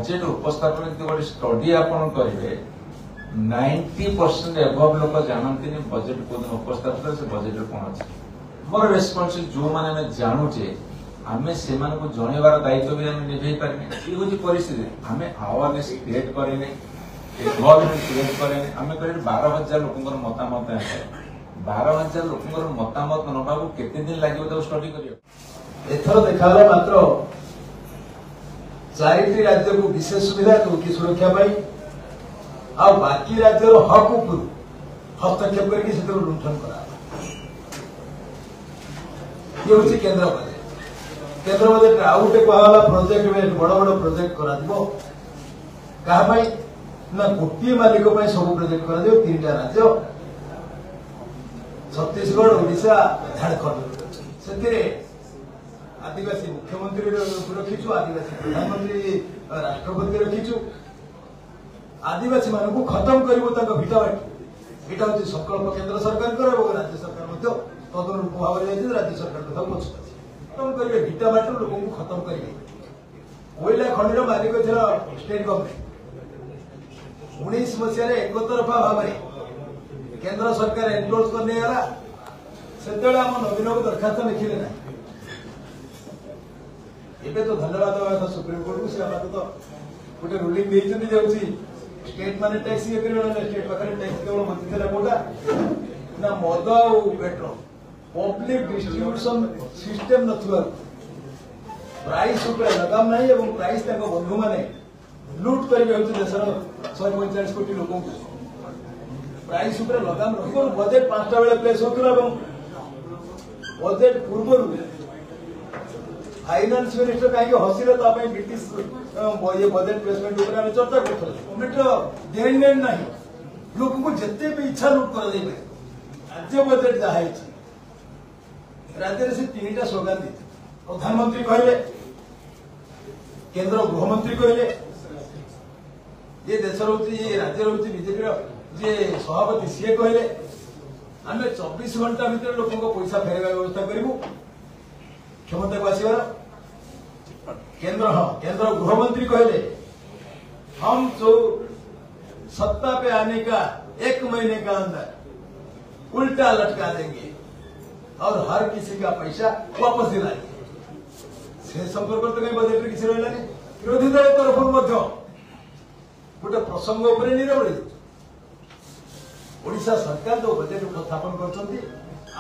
Budget उपस्थापन गोटे study आपन करेंगे 90% एभव लोक जानते बजेट को उपस्थापन से बजेट कौन अच्छे मोर रेस्पॉन्सिबिलिटी जो मैंने जानूचे आमे से जनइबार दायित्व भी आम निभे पारे ये हूँ परिस्थिति आम अवेयरनेस क्रिएट करें गवर्नमेंट क्रिएट करें आम कह 12,000 लोक मतामत 12,000 लोक मतामत नवा केते दिन लगे स्टडी कर एथर देखा मात्र 4टी राज्य को विशेष सुविधा चौकी सुरक्षा आ बाकी राज्यर हक उपर हस्तक्षेप करके लुंठन करा ये हूँ केंद्र बजेट केंद्र बजेट आउ गोटे कहला प्रोजेक्ट बड़ बड़ प्रोजेक्ट करा ना गोटे मालिक सब प्रोजेक्ट कर 3टा राज्य छत्तीसगढ़ ओडिशा झारखंड से आदिवासी मुख्यमंत्री रखीचु आदिवासी प्रधानमंत्री राष्ट्रपति रखीचु आदिवासी मान को खत्म कर भिटा बाटी यहाँ हूँ संकल्प केंद्र सरकार और राज्य सरकार तदनुरूप भाव में राज्य सरकार कथा पछुआ खत्म करेंगे भिटा बाटी लोक को खत्म करेंगे कोयला खंडर मालिक थी स्टेट गवर्नमेंट 19 मसीह एक तरफा भाव में केंद्र सरकार एनक्लोज करनेगला से नवीन को दरखास्त लिखिले ना एबे तो धन्यवाद देवा सुप्रीम कोर्ट को से तो गोटे रूलिंग देइछन्ती स्टेट माने टैक्स ये करियो ना स्टेट पाखरे टैक्स केवल बंदिला कोटा ना मद और petrol public distribution system Nathua price ऊपर लगाम नहीं एवं प्राइस तक बंधु माने लूट कर देशर 145 कोटी लोक प्राइस ऊपर लगाम रखो बजेट 5टा बेले प्लेस होता बजेट पूर्व फाइनान्स मिनिस्टर कहीं हसिले ब्रिटिश ये बजेट प्लेसमेंट चर्चा कर गवर्नमेंट देन लेन ना लोक को जिते भी इच्छा लुट कर राज्य बजेट जहाँ राज्य से 3टा स्लोगान दी प्रधानमंत्री कहले केंद्र गृहमंत्री कहले ये देश ये राज्य बीजेपी जे सभापति सी कहले आम 24 घंटा भर लोक पैसा फेरवा व्यवस्था करूँ क्षमता को आसबार केंद्र गृहमंत्री कहले हम जो सत्ता पे आने का 1 महीने का अंदर उल्टा लटका देंगे और हर किसी का पैसा वापस दिलाएंगे से संपर्क तो कहीं बजेट किसी रहा विरोधी दल तरफ गोटे प्रसंग ओडिशा सरकार जो बजेट उपस्थापन कर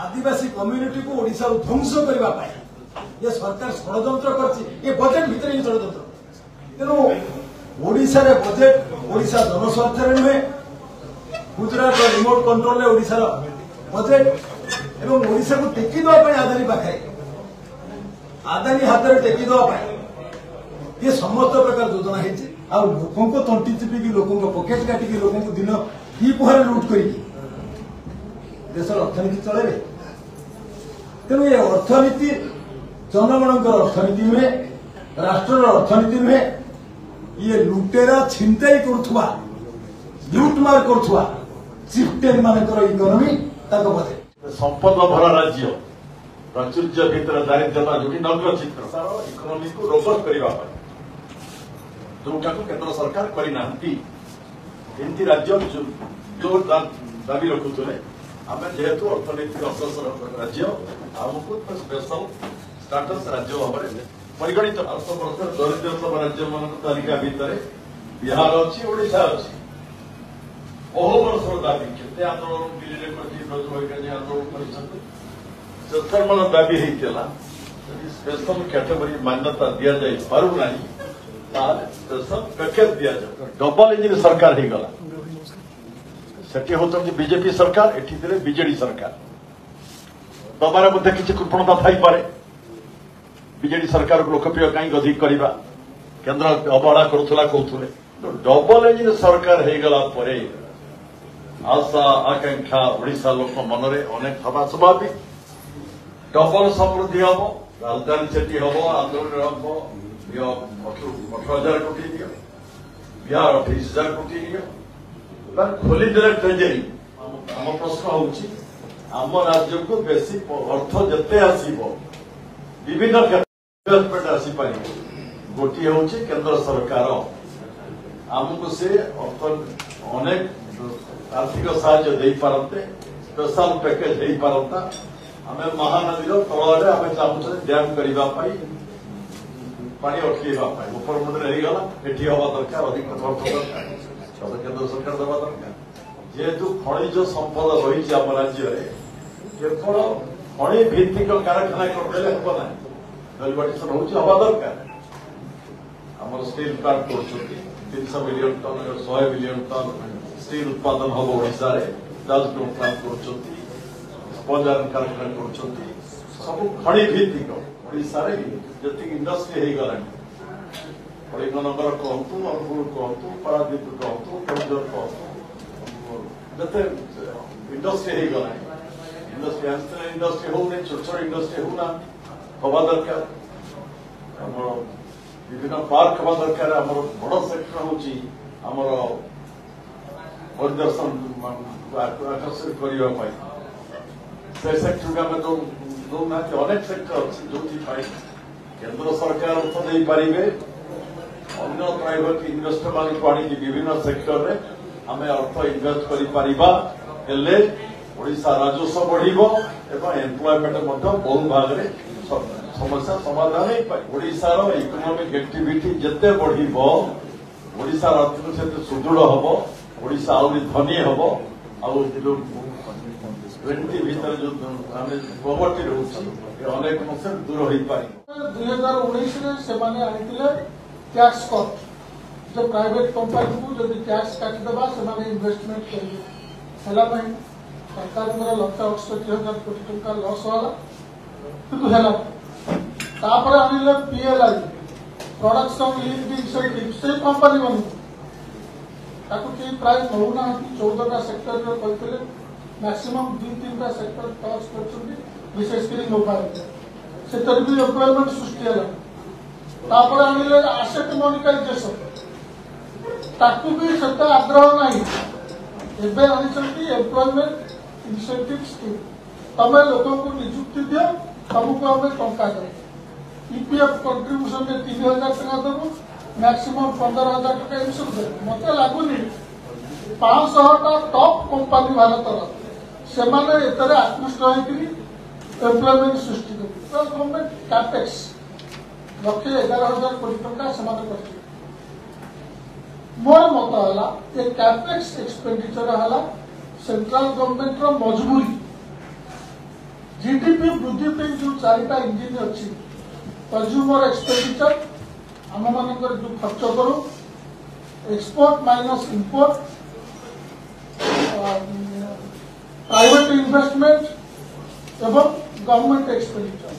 आदिवासी कम्युनिटी को ओडिशा ध्वंस करने ये सरकार षड्यंत्र कर बजेट भितर ही षड्यंत्र तेणु ओडिशा रे बजेट ओडिशा जनस्वार्थ नुहे Gujarat remote control Odisha budget एवं ओडिशा को टेकी देवाई आदानी पाखे आदानी हाथ में टेकी देवाई ये समस्त प्रकार योजना है लोक तंटी चिपिकी लोक पकेट काटिकी लोक दिन द्विपहर लुट कर देश अर्थनीति चलेबे तेणु ये अर्थनीति जनगण अर्थनीति नुहे राष्ट्र अर्थनीति नुहे ये लुटेरा छिनताई करुवा लुटमार करुवा चिफ्टेन मानकर इकोनोमी बजेट संपद भरा राज्य प्राचुर्य भितर दारिद्रता जो नग्न चित्र सारा इकोनोमी को रोबस्ट करने जोटा को केंद्र सरकार करना राज्य जो दाबी रखुले आम जेहेतु अर्थनीति अग्रसर राज्य आमको स्पेशल स्टाटस राज्य भाव में परिगणित 8 वर्ष दरिद्रतम राज्य मान तालिका भितर बिहार अच्छी ओडिशा अच्छी बहु वर्ष दाबी के आंदोलन दिल्ली आंदोलन कर दाबी होता स्पेशल कैटेगरी मान्यता दि जाए पारना पैकेज दि जाए डबल इंजिन सरकार हो गला सेठी होती बीजेपी सरकार एठी बीजेडी सरकार दबार मध्य किसी कृपणता थी पारे बीजेडी सरकार को लोकप्रिय कहीं अधिक करवा केंद्र अवहेला करुला कहते डबल इंजिन सरकार हो गला परे आशा आकांक्षा ओडिशा लोक मनरे अनेक हवा स्वाभाविक डबल समृद्धि हम राजधानी सेठी हम आंदोलन हम 18,000 कोटी दियो बिहार 28,000 कोटी दियो खोली देले ट्रेजरी आम प्रश्न होउची आम राज्य को बेसी अर्थ जते आसीबो विभिन्न डेवलपमेंट आसी पारि गोटी होउची केंद्र सरकार आमको से अनेक आर्थिक साहाय्य दे पारते स्पेशल पैकेज दे पारता आम महानदी तल आम चाहूँ डैम करने पानी अटकैवा उपरमुंडे होगा एटी हवा दरकार अधिक अर्थ दरकार केंद्र सरकार देवा दरकार जेहेतु खनिज संपद रही आम राज्य केवल खनि भित्तिक कारखाना करदे हम ना डेलिवेटेशन हवा दरकार आम स्टील प्लांट कर 300 million ton 100 million ton steel उत्पादन हम ओडिशा जाजपुर प्लांट कर कारखाना कर सब खनि भित्तिक ओडिशा जी इंडस्ट्री हो गला कलिंगनगर कहतु अनुगुल कहतु पारादीप कहतु केन्दुझर कहतु जते इंडस्ट्री हो गला इंडस्ट्री हो छोट छोट इंडस्ट्री होना हवा दरकार विभिन्न पार्क हवा दरकार आम बड़ सेक्टर होमर परिदर्शन आकर्षित करने से सेक्टर आम दौना अनेक सेक्टर अच्छी जो केंद्र सरकार अर्थ दे पारे अन्य प्राइवेट इन्वेस्टर मान आनी विभिन्न सेक्टर रे आम अर्थ इन्वेस्ट कर ओडिशा राजस्व बढ़िबो एवं एम्प्लॉयमेंट बहु भाग में समस्या समाधान ओडिशार इकोनॉमिक एक्टिविटी जिते बढ़िबो ओडिशार आर्थिक क्षेत्र सुदृढ़ हम ओडिशा आहरी धनी हम आउ जो 20 भीतर जो पवर्टी रोचे अनेक अंश दूर हो पारे 2019 टैक्स कट जो प्राइवेट कंपनी को जो टैक्स काटिदेवा से इन्वेस्टमेंट करेंगे सरकार 1,68,000 कोटी टंका लॉस होला किंतु आनिले पीएलआई प्रोडक्शन लिंक्ड इंसेंटिव से कंपनी मन प्राय नौना 14टा सेक्टर कहते मैक्सिमम 2-3टा सेक्टर टच कर विशेषकर मोबाइल से भी एम्प्लॉयमेंट सृष्टि है आनिले आसेट मोनिटाइजेशन ताकू भी सेटा आग्रह नहीं एबे आनी एम्प्लॉयमेंट इंसेंटिव स्कीम तमें लोक को निजुक्ति दियो तुमको आम टंका दे ईपीएफ कंट्रीब्यूशन में 3,000 टका देव मैक्सिमम 15,000 टका इनसब दे मत लगुनि 500टा टॉप कंपनी भारत से आकृष्ट होकर एम्प्लॉयमेंट सृष्टि कर गवर्नमेंट कैपेक्स 1,11,000 कोटी टंका से मोर मत है कैपेक्स एक्सपेंडिचर है सेंट्रल गवर्नमेंट रो मजबूरी जीडीपी वृद्धि पे जो 4टा इंजिन अच्छी कंज्यूमर एक्सपेंडिचर आम मान जो खर्च करूँ export minus import private investment एवं गवर्नमेंट एक्सपेंडिचर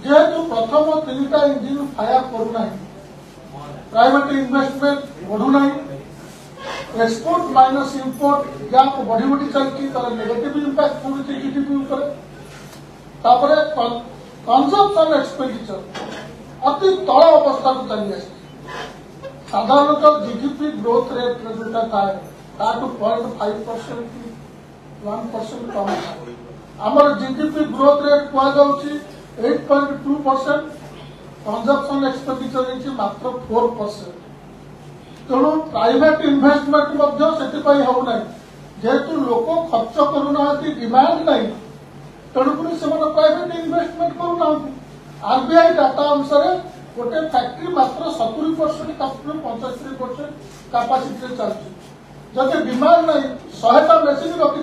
जेहेतु प्रथम 3टा इंजिन फायर करूना प्राइवेट इन्वेस्टमेंट बढ़ुना एक्सपोर्ट माइनस इंपोर्ट गैप बढ़ी बढ़ी चलती तार नेगेटिव इंपैक्ट पड़ुଛି जीडीपी ऊपर तापरे कंजम्पशन एक्सपेंडिचर अति तल अवस्था को चली आसी साधारणतः जीडीपी ग्रोथ रेट जोटा थाए ताकू 0.5% की 1% कम आमर जीडीपी ग्रोथ रेट कहुच्छी 8.2% कंजम्पशन एक्सपेंडिचर मात्र 4%। तेणु प्राइवेट इन्वेस्टमेंट होना जेहेतु लोक खर्च करूना डिमांड नहीं तेणुक से प्राइवेट इन्वेस्टमेंट करूना आरबीआई डाटा अनुसार गोटे फैक्ट्री मात्र 70% 75% कैपेसिटी चलती जदि डिमांड नहीं 100टा मेसीन रखी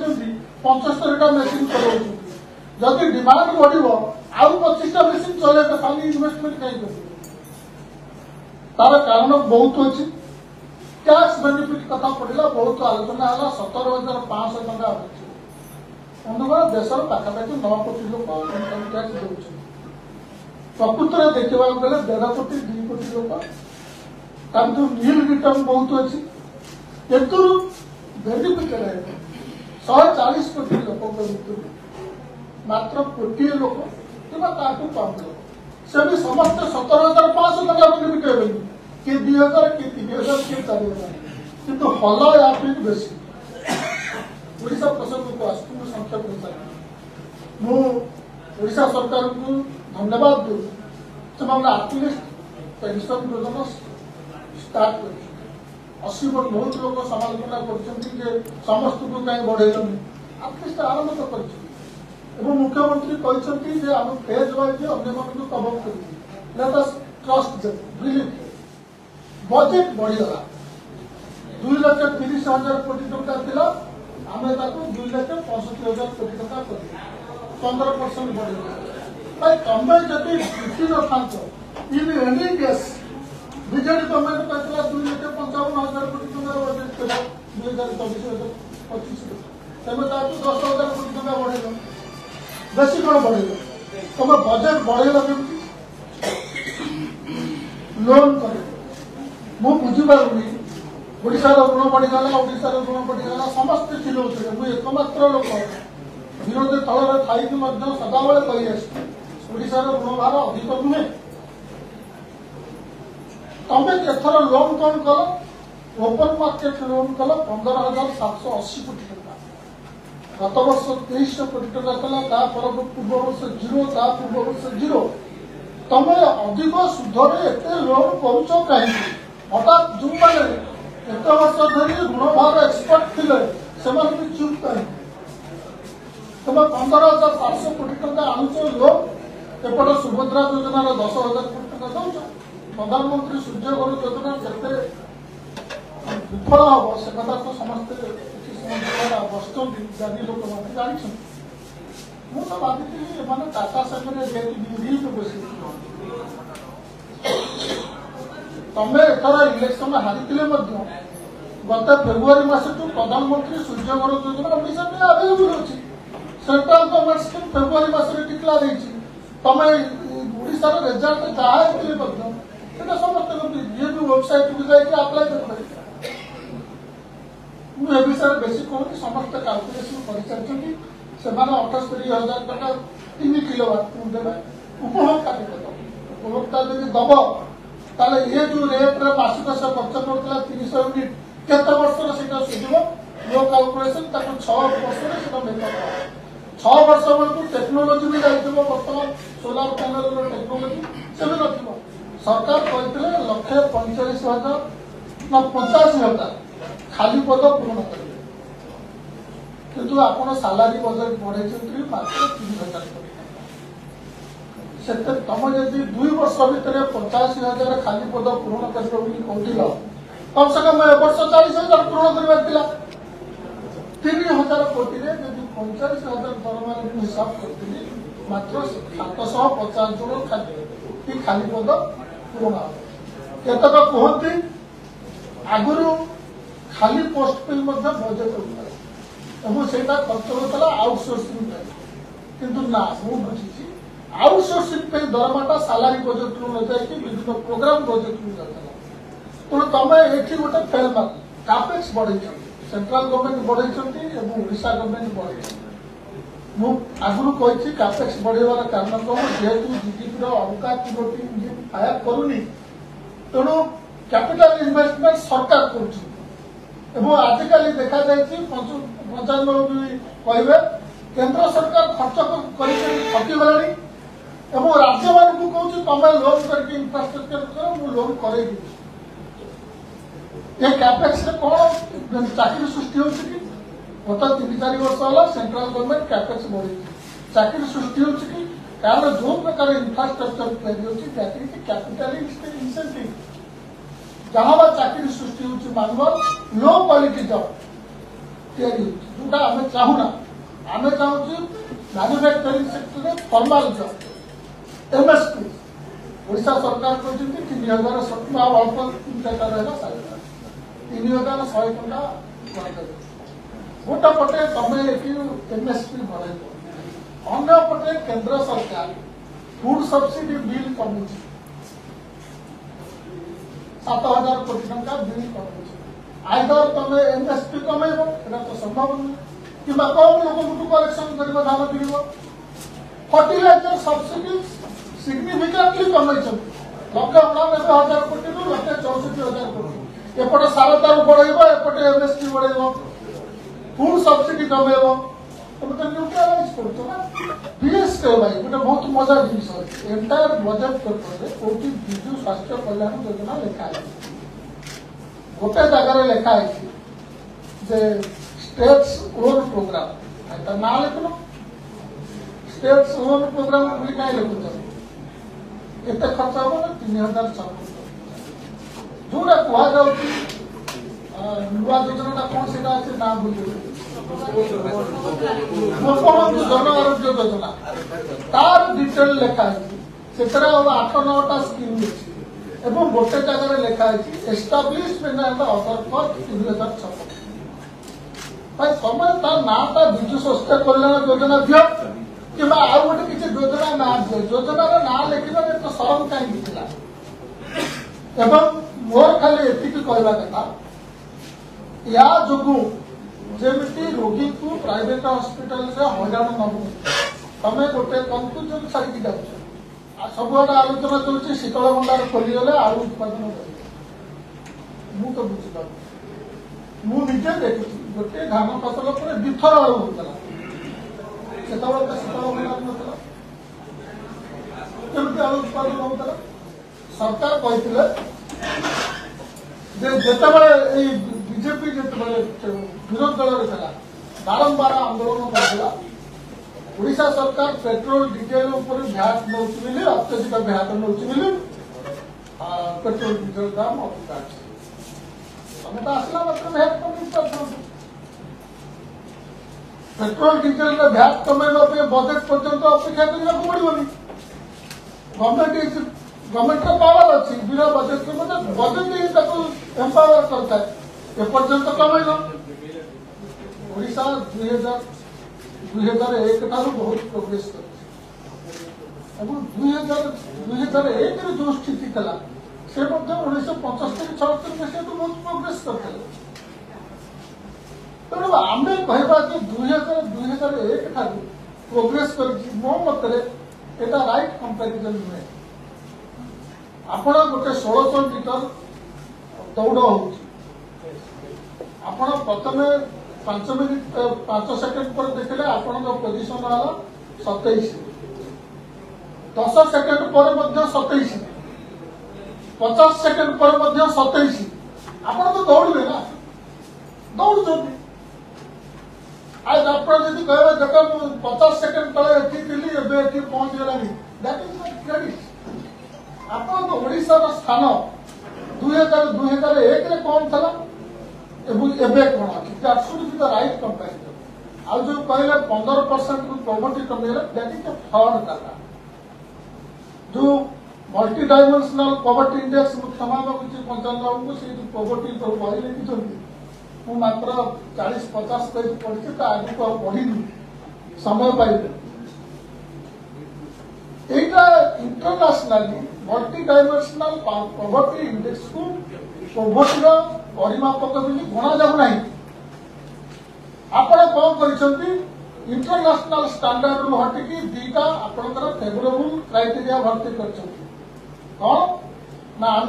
75टा मेसीन चलाऊ जदि डिमांड बढ़ आउ 25टा मेसीन चलेगा खाली इन्वेस्टमेंट कहीं तार कारण बहुत अच्छी टैक्स बेनिफिट कथा पड़ा बहुत आलोचना है 17,500 टका बंधुगण देशर पाखापाखि 9 कोटी लोक इनकम टैक्स दे प्रकृत में देखा गले 1.5 कोटी 2 कोटी लोक नील रिटर्न बहुत अच्छी बेनिफिटेड है 140 कोटी लोक भितर मात्र कोटी लोक कि कम लोक से भी समस्त 17,500 टका बेनिफिट है किए 2,000 किए 3,000 किए 4,000 किंतु हल या बेसी ओडिशा प्रसंग को आसु संक्षेप मुझा सरकार को धन्यवाद दूँ से आटलिस्ट पेंशन योजना स्टार्ट कर 80 बहुत लोग समालोचना कर समस्त को कहीं बढ़ेलनि आटलिस्ट आरंभ तो कर मुख्यमंत्री कहते आम फेज वाइज अन्य मानक कवर कर ट्रस्ट बिलीव बजेट बढ़ीगला 2,30,000 कोटी टंका थिला आम 2,65,000 कोटी टंका कर 15% बढ़ीगला भाई तमें जदि ड्यूटी न था in any case BJD government कहता 2,55,000 कोटी टंका बजेट थिला 2024-25 तेज 10,000 कोटी टंका बढ़ेगा बेसी कौन बढ़ेगा तुम बजेट बढ़ेगा केमती लोन कर बुझीपारूनी ओडार ऋण बढ़ीगला ओडार ऋण बढ़ीगला समस्ते चिल्लाते मुझे एकमात्र लोक विरोधी तल थी सदाबले कही ओडार ऋण भार अधिक नुहे तमें एथर लोन कौन कल ओपन मार्केट लोन कल 15,780 कोटी टंका गत वर्ष 2300 कोटी टंका कला पूर्व वर्ष 0 पूर्व वर्ष 0 तमें अधिक सुधरे एत लोन करुच कहीं हठात जो मैंने एक वर्ष धरी ऋण भार एक्सपर्ट थे से चुप कहीं तुम 15,700 कोटी टंका आणुच लोन एपट सुभद्रा योजनार 10,000 कोटी टंका दौच प्रधानमंत्री सूर्य घर योजना के विफल हम से कथा तो समस्ते बस ज्ञानी लोक मैंने जानी मुझे भावी टाटा सागर बस तमें एथर इलेक्शन हारी गत फेब्रुआरी मस प्रधानमंत्री सूर्य घर योजना ओडिशा में अवेलेबल अच्छी सेंट्रल गवर्नमेंट स्कीम फेब्रुआरी मस डिक्लेयर तमें ओडार रिजल्ट जहाँ समस्त ये भी वेबसाइट को जाकर अप्लाई कर मुझे विषय बेसी कहूँ समस्त काल्कुलेसन कर 78,000 टका 3 किलोवाट देवे उपभोक्ता उपभोक्ता जब दब ताले ये जो रेट मासिक से खर्च करता 300 यूनिट केते वर्ष सुझब लो काल्कुलेसन 6 वर्ष 6 वर्ष बेलू टेक्नोलोजी भी जाइए बर्तमान सोलार पैनल टेक्नोलोजी से भी रखिए सरकार कहते 1,45,000 ना 85,000 खाली पद पूर्ण करेंगे किंतु आपण सालारी बजेट बढ़े मात्र 3,000 से तुम जब 2 वर्ष भितर 85,000 खाली पद पूरण कर कहल कम से कम ए वर्ष 40,000 पूरण करवा 3,000 कोटी जब 45,000 दरमा हिसाब करती मात्र 750 जन खाली पद पूरण केतक कहते आगुरी खाली पोस्ट पे बजेट होता से खर्च होता आउटसोर्सिंग किंतु ना मुझे बुझी आउटसोर्सिंग दरमाटा सालारी बजेट रु न जाए विभिन्न प्रोग्राम बजेट रु जाता तेणु तुम ये गोटे फेल मार्क कापेक्स बढ़े सेंट्रल गवर्नमेंट बढ़े ओडिशा गवर्नमेंट बढ़े मु आगुरी कही कापेक्स बढ़ेबार कारण कौन जेहेतु जीडीपी अंका 3 फायर करूनी तेणु कैपिटल इन्वेस्टमेंट सरकार कर आजिकल देखा जाए 95 भी कहे केंद्र सरकार खर्च कर थकीगला राज्य मान कौन तुम लोन करके इंफ्रास्ट्रक्चर कर मु लोन कर कैपेक्स कौन चाकरी सृष्टि होगी गत 3-4 वर्ष है सेंट्रल गवर्नमेंट कैपेक्स बढ़ी चाकरी सृष्टि होगी कारण जो प्रकार इंफ्रास्ट्रक्चर तैयारी कैपिटल इंसेंटिव जहाँ चाकरी सृष्टि होती मानव लो क्वालिटी जॉब जोटा आम चाहूना आम चाहूँ मैन्युफैक्चरिंग सेक्टर में फॉर्मल जॉब एमएसपी ओडिशा सरकार कहते 3,000 अल्प 3 रहा 3,100 टका गोटे पटे तुम एमएसपी बढ़े अन्य पटे केंद्र सरकार फूड सब्सिडी बिल कमी 7,000 कोटी टंका बिल कमी आइदर तुम एमएसपी कमेब एटा तो संभव नुहे कि कम लोक कलेक्शन कर धान किन फर्टिलाइजर सब्सिडी सिग्निफिकेंटली कमे 1,99,000 कोटी 1,64,000 कोटी एपटे सार दाम बढ़ेब एपटे एमएसपी बढ़ेब फूड सब्सिडी कमेब तुम तो न्यूट्रालाइज कर बीएसके भाई गोटे बहुत मजा जिन एंटायर बजेट पेपर में कौटी विजु स्वास्थ्य कल्याण योजना लिखा है गोटे जगार लिखाई स्टेट्स ओन प्रोग्राम ना लिखुन स्टेट्स ओन प्रोग्राम बोली कहीं लिखुच एत खर्च हम ना 3000 जोटा कहुआ नुआ योजना कौन से ना भूल मुख्यमंत्री जन आरोग्य योजना तार डिटेल लिखाई से 8-9टा स्कीम अच्छी गोटे जगह लिखाई एस्टाब्लिशमेंट अदर फॉर 2056 समय तार नाटा विजु स्वास्थ्य कल्याण योजना दियो कि आउ गोटे किसी योजना ना दियो योजनार ना लिखा तो सरम कहीं एवं मोर खाली एति कहवा कथा या जो जमी रोगी को प्राइवेट हॉस्पिटल से हईराण न हो तमें गोटे कंक्लूजन छाड़ी जाऊँ सबुआटे आलोचना चलती शीतल भंडार खोलीगले आलू उत्पादन कर तो बुझीपार मुझे देखी गोटे धान फसल पर दिथर आलू होता शीतल भंडार ना केमी आलू उत्पादन होता सरकार कहते जिते बीजेपी जिते विरोध दल था बारंबार आंदोलन करता ओडिशा सरकार पेट्रोल डीजेल भ्याट नौ अत्यधिक भ्याट नौ पेट्रोल डीजेल दाम अधिक तमें तो आसला मात्र भ्याट कम पेट्रोल डीजेल भ्याट कमेवा बजेट पर्यंत अपेक्षा करने को पड़ोनी गवर्नमेंट पावर अच्छी बिना बजेट के बजेट ही एम्पावर करता है एपर्यंत कमेल ओडिशा 2001 बहुत प्रोग्रेस कर 2001 जो स्थिति थी से 1975-76 से तो बहुत प्रोग्रेस करते तेणु आम कहवा 2001 ठार प्रोग्रेस कर मो मत राइट कंपेरिजन नुहे आपण गोटे 1600 मीटर दौड़ हो प्रथम 5 मिनिट 5 सेकेंड पर देखले आपण पोजिशन है 27 10 सेकेंड पर 27 50 सेकेंड पर 27 आपण तो दौड़े ना दौड़ आज आप कहे देख 50 सेकेंड तले एटी पहुंच गला दैट इज नॉट क्रेडिट आपण तो ओडिशा स्थान 2001 कौन था एबे कौन अच्छी राइट कंपेरिजन आज जो कहले 15% poverty Kamela that is the fraud data जो मल्टी डायमेंशनल पॉवर्टी इंडेक्स क्षमा मांगुची पंचायत बाबू को से पॉवर्टी तो बही लिखिछंती मु मात्र 40-50 पेज पढ़ी तो आगे को पढ़ी समय पाइबे एटा internationally multi dimensional poverty index को पॉवर्टी परिमापक बोली गणा जाऊ ना आपण कौन कर इंटरनेशनल स्टैंडर्ड रु हटिकी दीटा आपंकर फेवरेबल क्राइटेरिया भर्ती कर कौन ना आम